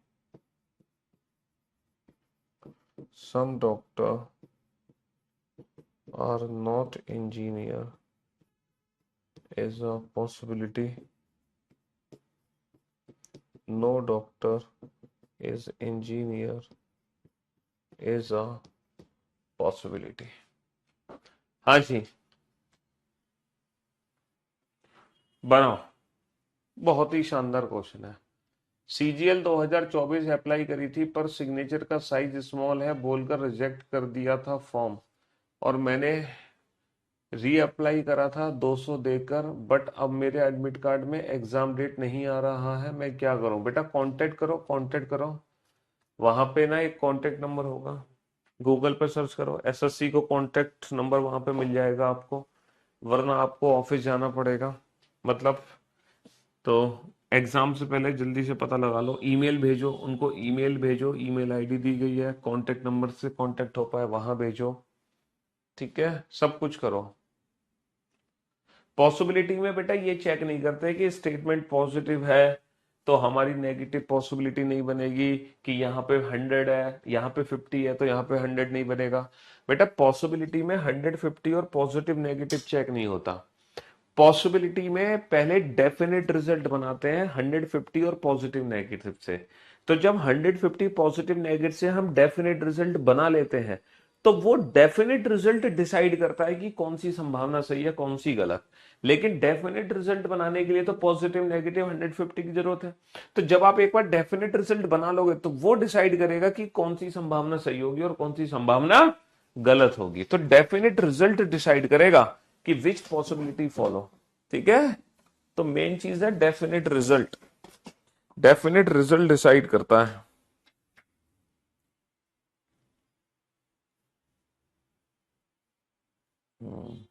Some doctor are not engineer is a possibility. No doctor is engineer is a possibility. हाँ जी, बनाओ। बहुत ही शानदार question है। CGL 2024 apply करी थी, पर signature का साइज स्मॉल है बोलकर रिजेक्ट कर दिया था फॉर्म, और मैंने री अप्लाई करा था 200 देकर, बट अब मेरे एडमिट कार्ड में एग्जाम डेट नहीं आ रहा है, मैं क्या करूं? बेटा कांटेक्ट करो, कांटेक्ट करो। वहां पे ना एक कांटेक्ट नंबर होगा, गूगल पे सर्च करो, एसएससी को कांटेक्ट नंबर वहां पे मिल जाएगा आपको, वरना आपको ऑफिस जाना पड़ेगा। मतलब, तो एग्जाम से पहले जल्दी से पता लगा लो। ईमेल भेजो उनको, ईमेल भेजो, ईमेल आईडी दी गई है, कांटेक्ट नंबर से कांटेक्ट हो पाए वहां भेजो। ठीक है, सब कुछ करो। पॉसिबिलिटी में बेटा ये चेक नहीं करते कि स्टेटमेंट पॉजिटिव है तो हमारी नेगेटिव पॉसिबिलिटी नहीं बनेगी, कि यहाँ पे 100 है, यहाँ पे 50 है, तो यहाँ पे 100 नहीं बनेगा। बेटा पॉसिबिलिटी में 100, 50 और पॉजिटिव नेगेटिव चेक नहीं होता। पॉसिबिलिटी में पहले डेफिनेट रिजल्ट बनाते हैं 100, 50 और पॉजिटिव नेगेटिव से। तो जब 150 पॉजिटिव नेगेटिव से हम डेफिनेट रिजल्ट बना लेते हैं, तो वो डेफिनेट रिजल्ट डिसाइड करता है कि कौन सी संभावना सही है, कौन सी गलत। लेकिन डेफिनेट रिजल्ट बनाने के लिए तो पॉजिटिव नेगेटिव 150 की जरूरत है। तो जब आप एक बार डेफिनेट रिजल्ट बना लोगे तो वो डिसाइड करेगा कि कौन सी संभावना सही होगी और कौन सी संभावना गलत होगी। तो डेफिनेट रिजल्ट डिसाइड करेगा कि विच पॉसिबिलिटी फॉलो। ठीक है, तो मेन चीज है definite result. Definite result decide करता है। हम्म।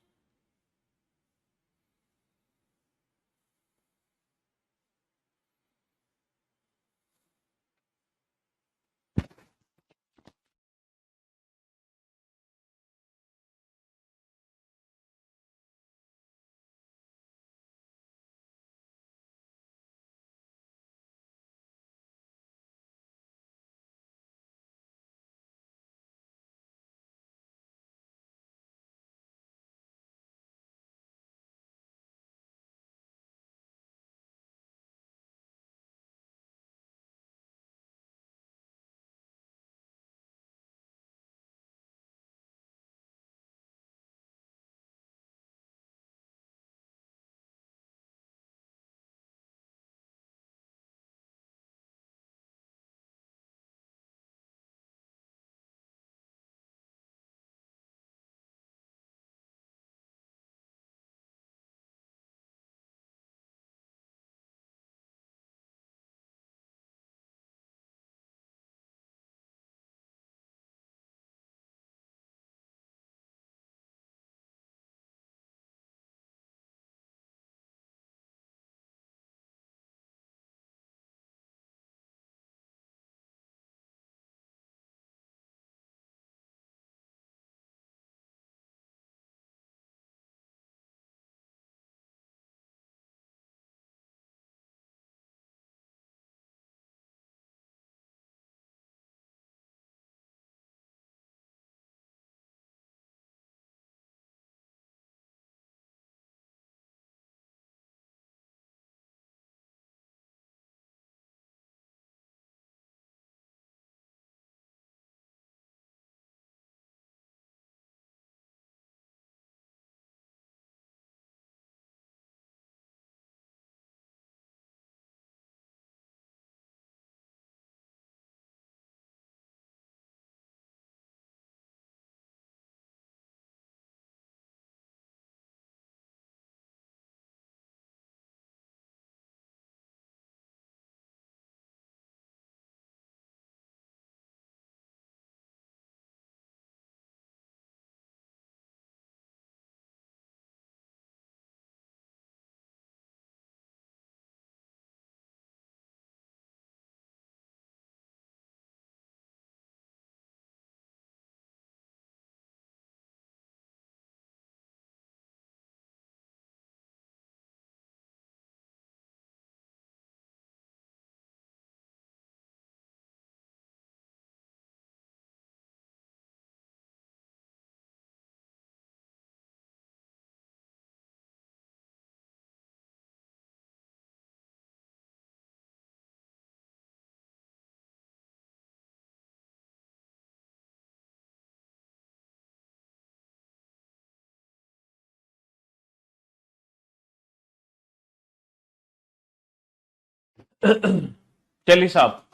चलिए साहब,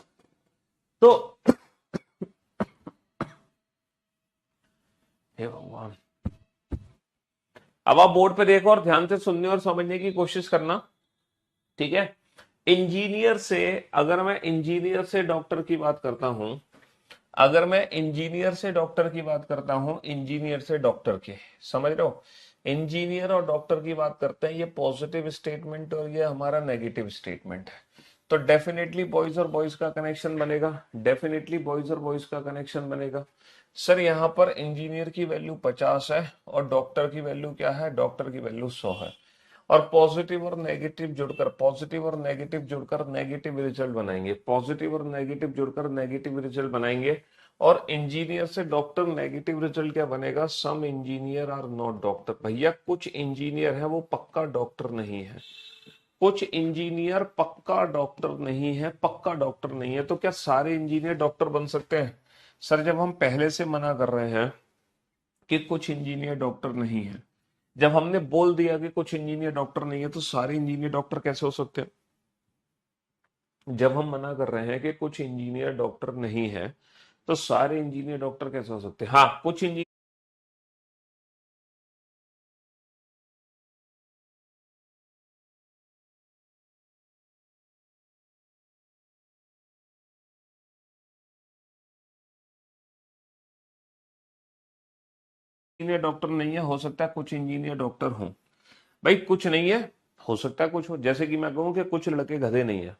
तो हे भगवान, अब आप बोर्ड पे देखो और ध्यान से सुनने और समझने की कोशिश करना। ठीक है, इंजीनियर से, अगर मैं इंजीनियर से डॉक्टर की बात करता हूं, अगर मैं इंजीनियर से डॉक्टर की बात करता हूं, इंजीनियर से डॉक्टर के, समझ रहे हो, इंजीनियर और डॉक्टर की बात करते हैं, ये पॉजिटिव स्टेटमेंट और ये हमारा नेगेटिव स्टेटमेंट है। तो डेफिनेटली बॉयज और बॉयज का कनेक्शन बनेगा, डेफिनेटली बॉयज और बॉयज का कनेक्शन बनेगा। सर यहाँ पर इंजीनियर की वैल्यू 50 है और डॉक्टर की वैल्यू क्या है, डॉक्टर की वैल्यू 100 है। और पॉजिटिव और नेगेटिव जुड़कर, पॉजिटिव और नेगेटिव जुड़कर नेगेटिव रिजल्ट बनाएंगे, पॉजिटिव और नेगेटिव जुड़कर नेगेटिव रिजल्ट बनाएंगे। और इंजीनियर से डॉक्टर नेगेटिव रिजल्ट क्या बनेगा, सम इंजीनियर आर नॉट डॉक्टर। भैया कुछ इंजीनियर है वो पक्का डॉक्टर नहीं है। कुछ इंजीनियर पक्का डॉक्टर नहीं है, पक्का डॉक्टर नहीं है, तो क्या सारे इंजीनियर डॉक्टर बन सकते हैं? सर जब हम पहले से मना कर रहे हैं कि कुछ इंजीनियर डॉक्टर नहीं है, जब हमने बोल दिया कि कुछ इंजीनियर डॉक्टर नहीं है, तो सारे इंजीनियर डॉक्टर कैसे हो सकते हैं? जब हम मना कर रहे हैं कि कुछ इंजीनियर डॉक्टर नहीं है, तो सारे इंजीनियर डॉक्टर कैसे हो सकते हैं? हाँ, कुछ इंजीनियर डॉक्टर नहीं है, हो सकता है कुछ इंजीनियर डॉक्टर हों। भाई कुछ नहीं है, हो सकता है कुछ हो। जैसे कि मैं कहूं कि कुछ लड़के गधे नहीं है,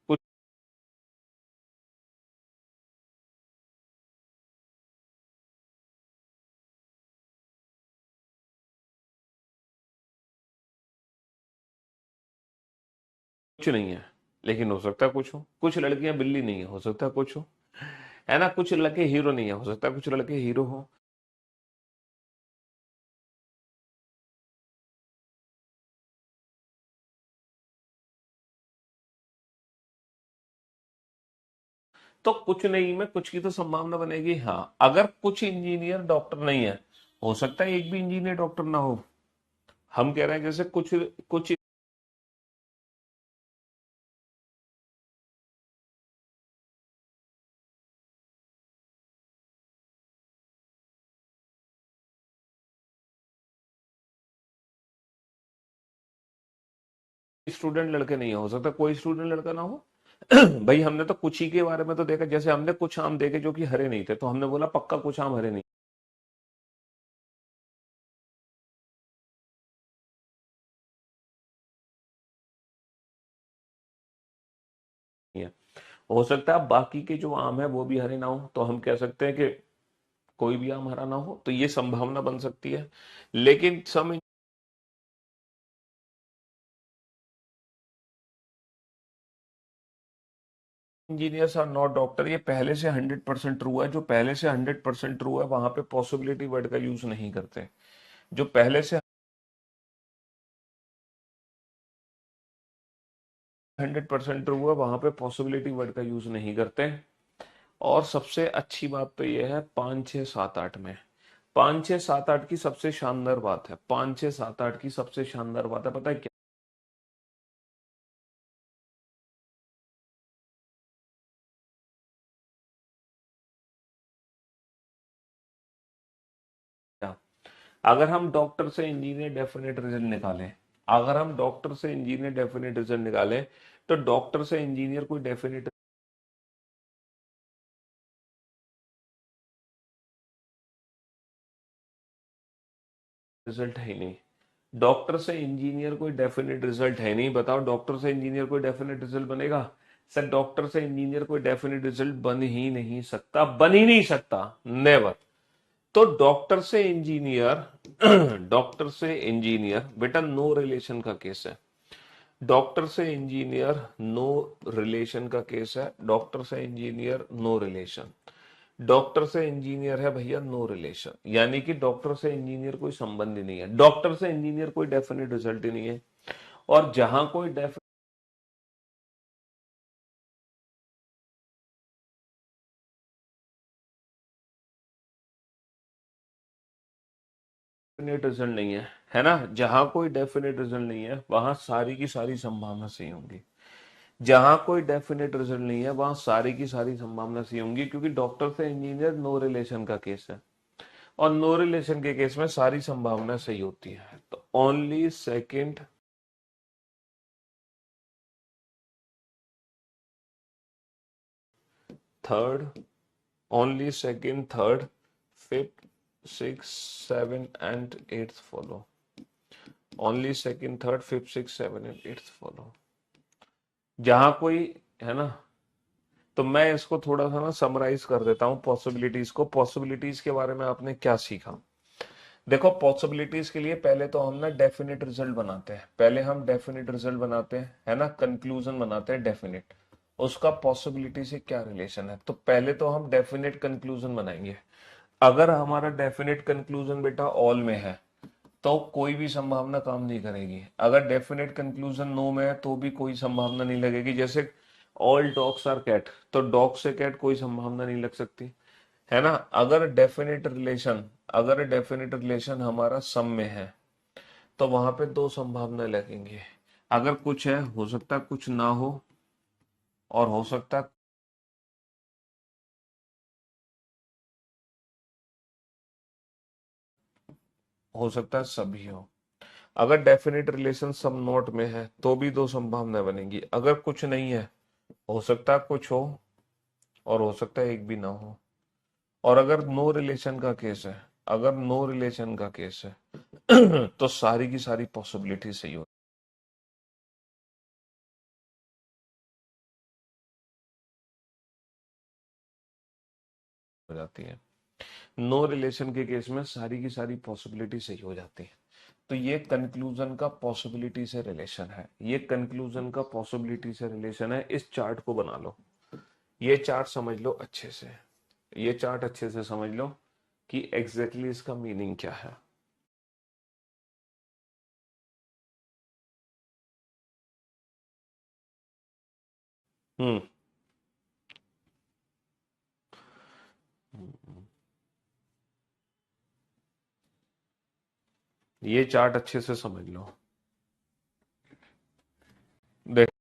कुछ कुछ नहीं है, लेकिन हो सकता है कुछ हो। कुछ लड़कियां बिल्ली नहीं है, हो सकता है कुछ हो। है ना? कुछ लड़के हीरो नहीं है, हो सकता है कुछ लड़के हीरो हो। तो कुछ नहीं में कुछ की तो संभावना बनेगी। हाँ, अगर कुछ इंजीनियर डॉक्टर नहीं है, हो सकता है एक भी इंजीनियर डॉक्टर ना हो। हम कह रहे हैं जैसे कुछ कुछ स्टूडेंट लड़के नहीं है, हो सकता है कोई स्टूडेंट लड़का ना हो। भाई हमने तो कुछ ही के बारे में तो देखा, जैसे हमने कुछ आम देखे जो कि हरे नहीं थे, तो हमने बोला पक्का कुछ आम हरे नहीं है। हो सकता है बाकी के जो आम है वो भी हरे ना हो, तो हम कह सकते हैं कि कोई भी आम हरा ना हो, तो ये संभावना बन सकती है। लेकिन सम इंजीनियर्स आर नॉट डॉक्टर, ये पहले से 100% ट्रू है। जो पहले से 100% ट्रू है वहां पे पॉसिबिलिटी वर्ड का यूज नहीं करते। जो पहले से 100% ट्रू है वहां पे पॉसिबिलिटी वर्ड का यूज नहीं करते। और सबसे अच्छी बात तो ये है 5 6 7 8 में, 5 6 7 8 की सबसे शानदार बात है, 5 6 7 8 की सबसे शानदार बात है, पता है क्या? अगर हम डॉक्टर से इंजीनियर डेफिनेट रिजल्ट निकालें, अगर हम डॉक्टर से इंजीनियर डेफिनेट रिजल्ट निकालें, तो डॉक्टर से इंजीनियर कोई डेफिनेट रिजल्ट है ही नहीं। डॉक्टर से इंजीनियर कोई डेफिनेट रिजल्ट है नहीं। बताओ डॉक्टर से इंजीनियर कोई डेफिनेट रिजल्ट बनेगा? सर डॉक्टर से इंजीनियर कोई डेफिनेट रिजल्ट बन ही नहीं सकता, बन ही नहीं सकता, नेवर। तो डॉक्टर से इंजीनियर डॉक्टर से इंजीनियर बेटा नो रिलेशन का केस है। डॉक्टर से इंजीनियर नो रिलेशन का केस है। डॉक्टर से इंजीनियर नो रिलेशन। डॉक्टर से इंजीनियर है भैया नो रिलेशन, यानी कि डॉक्टर से इंजीनियर कोई संबंध ही नहीं है। डॉक्टर से इंजीनियर कोई डेफिनेट रिजल्ट ही नहीं है। और जहां कोई डेफिनेट रिजल्ट नहीं है ना, जहां कोई डेफिनेट रिजल्ट नहीं है वहां सारी की सारी संभावना सही होंगी। जहां कोई डेफिनेट रिजल्ट नहीं है वहां सारी की सारी संभावना सही होंगी, क्योंकि डॉक्टर से इंजीनियर नो रिलेशन का केस है। और नो रिलेशन के केस में सारी संभावना सही होती है। तो only second, third, only second, third, fifth, six, seven and eighth follow. Only second, third, fifth, six, seven and eighth follow. जहां कोई, है ना? तो मैं इसको थोड़ा सा ना समराइज कर देता हूँ पॉसिबिलिटीज को। पॉसिबिलिटीज के बारे में आपने क्या सीखा? देखो पॉसिबिलिटीज के लिए पहले तो हम ना डेफिनेट रिजल्ट बनाते हैं, पहले हम डेफिनेट रिजल्ट बनाते हैं, है ना, कंक्लूजन बनाते हैं डेफिनेट। उसका पॉसिबिलिटी से क्या रिलेशन है? तो पहले तो हम डेफिनेट कंक्लूजन बनाएंगे। अगर हमारा डेफिनेट कंक्लूजन बेटा ऑल में है, तो कोई भी संभावना काम नहीं करेगी। अगर डेफिनेट कंक्लूजन नो में है तो भी कोई संभावना नहीं लगेगी। जैसे ऑल डॉग्स आर कैट, तो डॉग से कैट कोई संभावना नहीं लग सकती, है ना। अगर डेफिनेट रिलेशन हमारा सम में है तो वहां पे दो संभावना लगेंगे। अगर कुछ है, हो सकता है कुछ ना हो, और हो सकता है सभी हो। अगर डेफिनेट रिलेशन सम नॉट में है तो भी दो संभावनाएं बनेंगी। अगर कुछ नहीं है, हो सकता है कुछ हो, और हो सकता है एक भी ना हो। और अगर नो रिलेशन का केस है, अगर नो रिलेशन का केस है तो सारी की सारी पॉसिबिलिटी सही हो जाती है। नो रिलेशन के केस में सारी की सारी पॉसिबिलिटी सही हो जाती है। तो ये कंक्लूजन का पॉसिबिलिटी से रिलेशन है, ये कंक्लूजन का पॉसिबिलिटी से रिलेशन है। इस चार्ट को बना लो, ये चार्ट समझ लो अच्छे से, ये चार्ट अच्छे से समझ लो कि एग्जैक्टली exactly इसका मीनिंग क्या है। हम्म। ये चार्ट अच्छे से समझ लो। देखो,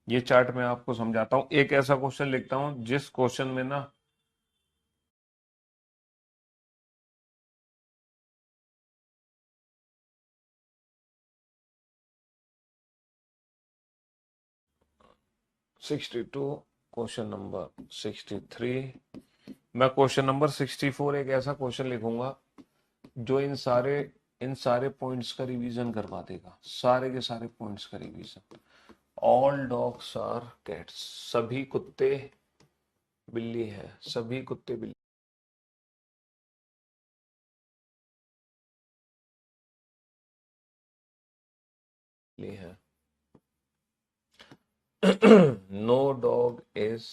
ये चार्ट मैं आपको समझाता हूँ। एक ऐसा क्वेश्चन लिखता हूँ जिस क्वेश्चन में ना 62, क्वेश्चन नंबर 63, मैं क्वेश्चन नंबर 64 एक ऐसा क्वेश्चन लिखूंगा जो इन सारे पॉइंट्स का रिवीजन करवा देगा, सारे के सारे पॉइंट्स का revision. All dogs are cats, सभी कुत्ते बिल्ली है, सभी कुत्ते बिल्ली है। No dog is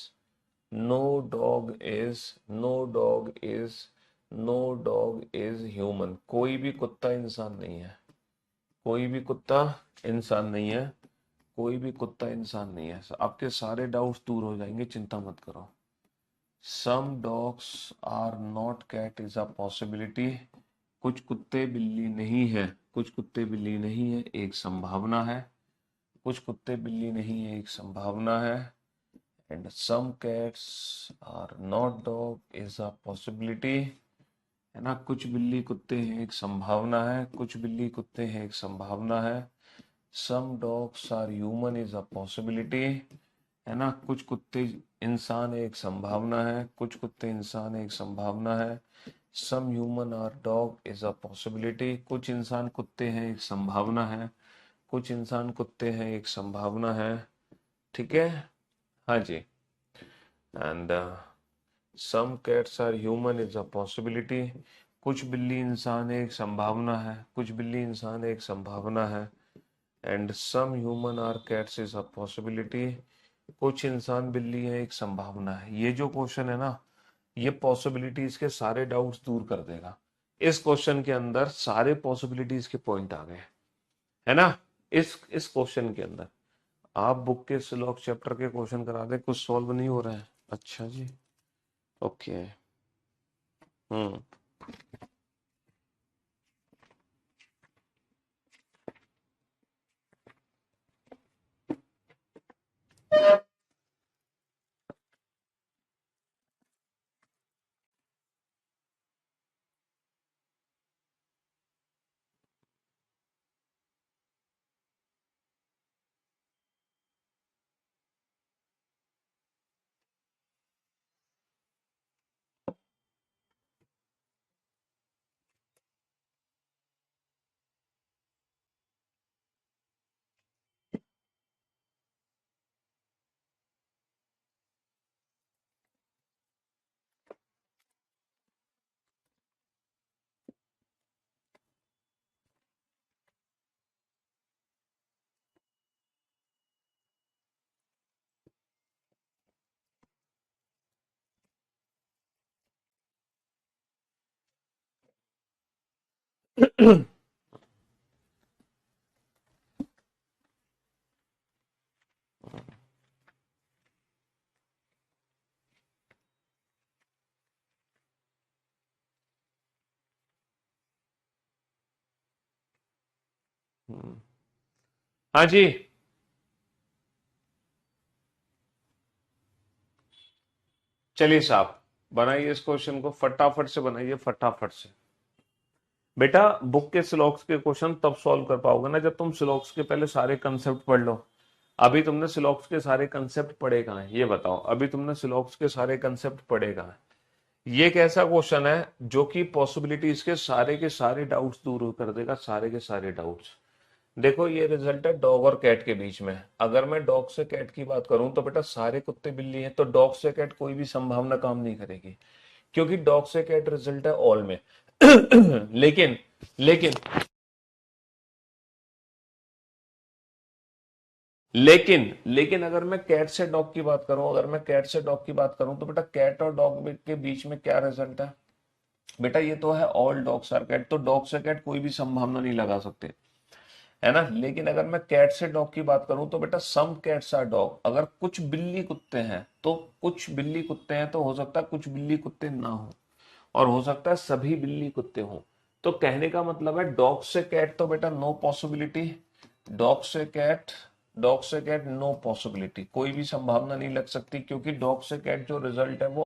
no dog is no dog is no dog is human, कोई भी कुत्ता इंसान नहीं है, कोई भी कुत्ता इंसान नहीं है, कोई भी कुत्ता इंसान नहीं है। आपके सारे डाउट्स दूर हो जाएंगे, चिंता मत करो। Some dogs are not cat is a possibility, कुछ कुत्ते बिल्ली नहीं है, कुछ कुत्ते बिल्ली नहीं है, एक संभावना है। कुछ कुत्ते बिल्ली नहीं है, एक संभावना है। And some cats are not dog is a possibility, है ना। कुछ बिल्ली कुत्ते हैं, एक संभावना है। कुछ बिल्ली कुत्ते हैं, एक संभावना है। Some dogs are human is a possibility, है ना। कुछ कुत्ते इंसान है, एक संभावना है। कुछ कुत्ते इंसान है, एक संभावना है। Some human are dog is a possibility, कुछ इंसान कुत्ते हैं, एक संभावना है। कुछ इंसान कुत्ते हैं, एक संभावना है। ठीक है, हाँ जी। And some cats are human is a possibility, कुछ बिल्ली इंसान है, एक संभावना है। कुछ बिल्ली इंसान है, एक संभावना है। And some human are cats is a possibility, कुछ इंसान बिल्ली है, एक संभावना है। ये जो क्वेश्चन है ना, ये पॉसिबिलिटीज के सारे डाउट्स दूर कर देगा। इस क्वेश्चन के अंदर सारे पॉसिबिलिटीज के पॉइंट आ गए, है ना। इस क्वेश्चन के अंदर आप बुक के स्लॉक चैप्टर के क्वेश्चन करा दे, कुछ सॉल्व नहीं हो रहा है। अच्छा जी, ओके। हम्म। हाँ जी, चलिए साहब, बनाइए इस क्वेश्चन को, फटाफट से बनाइए, फटाफट से। बेटा बुक के सिलॉक्स के क्वेश्चन तब सॉल्व कर पाओगे ना जब तुम सिलॉक्स के पहले सारे कंसेप्ट पढ़ लो। अभी तुमने सिलॉक्स के सारे कंसेप्ट पढ़े कहाँ हैं, ये बताओ, अभी तुमने सिलॉक्स के सारे कंसेप्ट पढ़े कहाँ हैं? ये एक ऐसा क्वेश्चन है जो कि पॉसिबिलिटीज के सारे डाउट्स दूर कर देगा, सारे के सारे डाउट्स। देखो ये रिजल्ट है डॉग और कैट के बीच में। अगर मैं डॉग से कैट की बात करूं तो बेटा सारे कुत्ते बिल्ली हैं, तो डॉग से कैट कोई भी संभावना काम नहीं करेगी, क्योंकि डॉग से कैट रिजल्ट है ऑल में। लेकिन लेकिन लेकिन अगर मैं कैट से डॉग की बात करूं, अगर मैं कैट से डॉग की बात करूं तो बेटा कैट और डॉग के बीच में क्या रिजल्ट है? बेटा ये तो है ऑल डॉग्स आर कैट, तो डॉग से कैट कोई भी संभावना नहीं लगा सकते, है ना। लेकिन अगर मैं कैट से डॉग की बात करूं तो बेटा सम कैट्स आर डॉग, अगर कुछ बिल्ली कुत्ते हैं तो कुछ बिल्ली कुत्ते हैं, तो हो सकता है कुछ बिल्ली कुत्ते ना हो, और हो सकता है सभी बिल्ली कुत्ते हों। तो कहने का मतलब है डॉग से कैट तो बेटा नो पॉसिबिलिटी, डॉग से कैट, डॉग से कैट नो पॉसिबिलिटी, कोई भी संभावना नहीं लग सकती, क्योंकि डॉग से कैट जो रिजल्ट है वो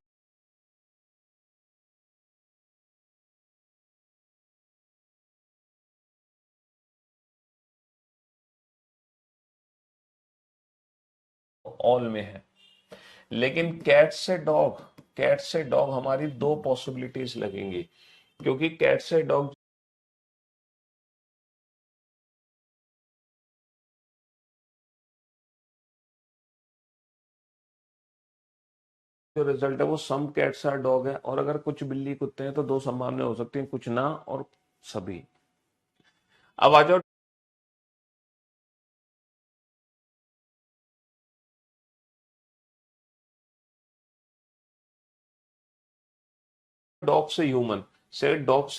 ऑल में है। लेकिन कैट से डॉग हमारी दो पॉसिबिलिटीज लगेंगी, क्योंकि कैट से डॉग जो रिजल्ट है वो सम कैट्स आर डॉग है, और अगर कुछ बिल्ली कुत्ते हैं तो दो संभावनाएं हो सकती हैं, कुछ ना और सभी। अब आ जाओ डॉग से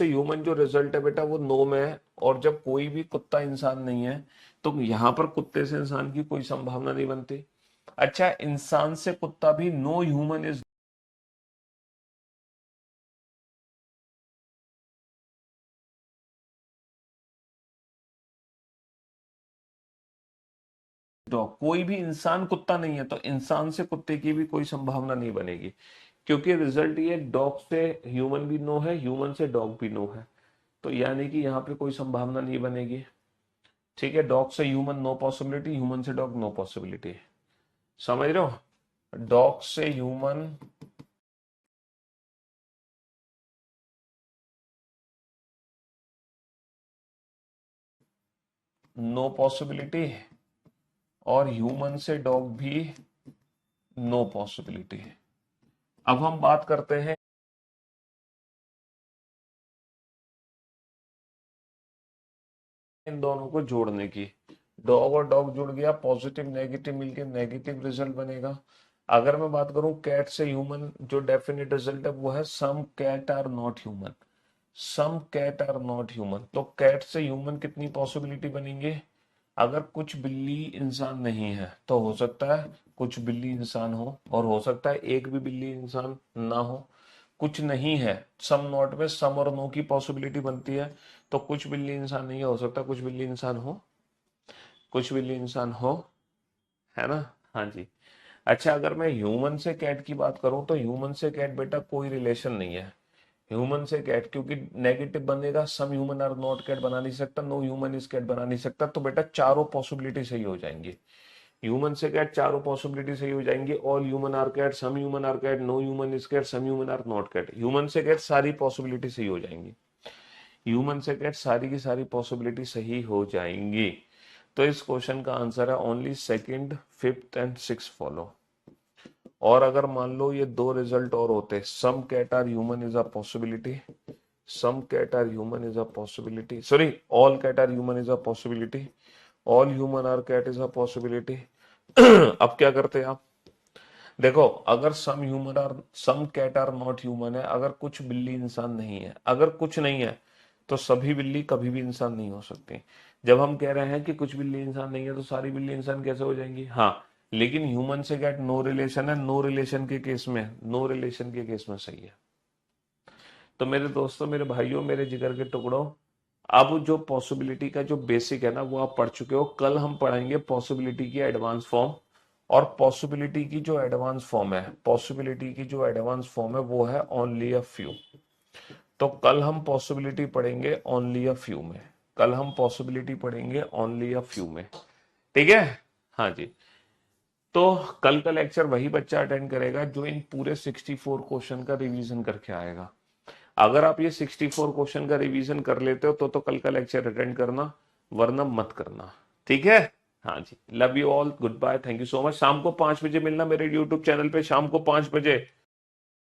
ह्यूमन जो रिजल्ट है बेटा वो नो में है, और जब कोई भी कुत्ता इंसान नहीं है तो यहां पर कुत्ते से इंसान की कोई संभावना नहीं बनती। अच्छा, इंसान से कुत्ता भी नो ह्यूमन इज डॉग, कोई भी इंसान कुत्ता नहीं है, तो इंसान से कुत्ते की भी कोई संभावना नहीं बनेगी, क्योंकि रिजल्ट ये डॉग से ह्यूमन भी नो है, ह्यूमन से डॉग भी नो है, तो यानी कि यहाँ पे कोई संभावना नहीं बनेगी। ठीक है, डॉग से ह्यूमन नो पॉसिबिलिटी, ह्यूमन से डॉग नो पॉसिबिलिटी, समझ रहे हो? डॉग से ह्यूमन नो पॉसिबिलिटी, और ह्यूमन से डॉग भी नो पॉसिबिलिटी। अब हम बात करते हैं इन दोनों को जोड़ने की। डॉग और डॉग जुड़ गया, पॉजिटिव नेगेटिव मिलके नेगेटिव रिजल्ट बनेगा। अगर मैं बात करूं कैट से ह्यूमन, जो डेफिनेट रिजल्ट है वो है some cat are not human, some cat are not human. तो कैट से ह्यूमन कितनी पॉसिबिलिटी बनेंगे? अगर कुछ बिल्ली इंसान नहीं है तो हो सकता है कुछ बिल्ली इंसान हो, और हो सकता है एक भी बिल्ली इंसान ना हो। कुछ नहीं है, सम नॉट में सम और नो की पॉसिबिलिटी बनती है, तो कुछ बिल्ली इंसान नहीं है, हो सकता है कुछ बिल्ली इंसान हो, कुछ बिल्ली इंसान हो, है ना। हाँ जी। अच्छा, अगर मैं ह्यूमन से कैट की बात करूं तो ह्यूमन से कैट बेटा कोई रिलेशन नहीं है, ह्यूमन से कैट, क्योंकि नेगेटिव बनेगा, some human are not cat बना नहीं सकता, नो ह्यूमन इज कैट बना नहीं सकता, तो बेटा चारों पॉसिबिलिटी सही हो जाएंगी। ह्यूमन से कैट चारों पॉसिबिलिटी सही हो जाएंगी, all human are cat, some human are cat, no human is cat, some human are not cat. Human से कैट सारी पॉसिबिलिटी सही हो जाएंगी, ह्यूमन से कैट सारी की सारी पॉसिबिलिटी सही हो जाएंगी। तो इस क्वेश्चन का आंसर है only second, fifth and six follow. और अगर मान लो ये दो रिजल्ट और होते, some cat are human is a possibility, some cat are human is a possibility, sorry, all cat are human is a possibility, all human are cat is a possibility। अब क्या करते हैं आप? देखो, अगर सम कैट आर नॉट ह्यूमन है, अगर कुछ बिल्ली इंसान नहीं है, अगर कुछ नहीं है तो सभी बिल्ली कभी भी इंसान नहीं हो सकती। जब हम कह रहे हैं कि कुछ बिल्ली इंसान नहीं है तो सारी बिल्ली इंसान कैसे हो जाएंगी? हाँ, लेकिन ह्यूमन से गेट नो रिलेशन है, नो रिलेशन के केस में, नो रिलेशन के केस में सही है। तो मेरे दोस्तों, मेरे भाइयों, मेरे जिगर के टुकड़ों, अब जो पॉसिबिलिटी का जो बेसिक है ना वो आप पढ़ चुके हो। कल हम पढ़ेंगे पॉसिबिलिटी की एडवांस फॉर्म, और पॉसिबिलिटी की जो एडवांस फॉर्म है, पॉसिबिलिटी की जो एडवांस फॉर्म है वो है ओनली अ फ्यू। तो कल हम पॉसिबिलिटी पढ़ेंगे ओनली अ फ्यू में, कल हम पॉसिबिलिटी पढ़ेंगे ओनली अ फ्यू में, ठीक है? हाँ जी। तो कल का लेक्चर वही बच्चा अटेंड करेगा जो इन पूरे 64 क्वेश्चन का रिवीजन करके आएगा। अगर आप ये 64 क्वेश्चन का रिवीजन कर लेते हो तो कल का लेक्चर अटेंड करना, वरना मत करना, ठीक है? हाँ जी, love you all, goodbye, thank you so much. शाम को 5 बजे मिलना मेरे यूट्यूब चैनल पे, शाम को 5 बजे।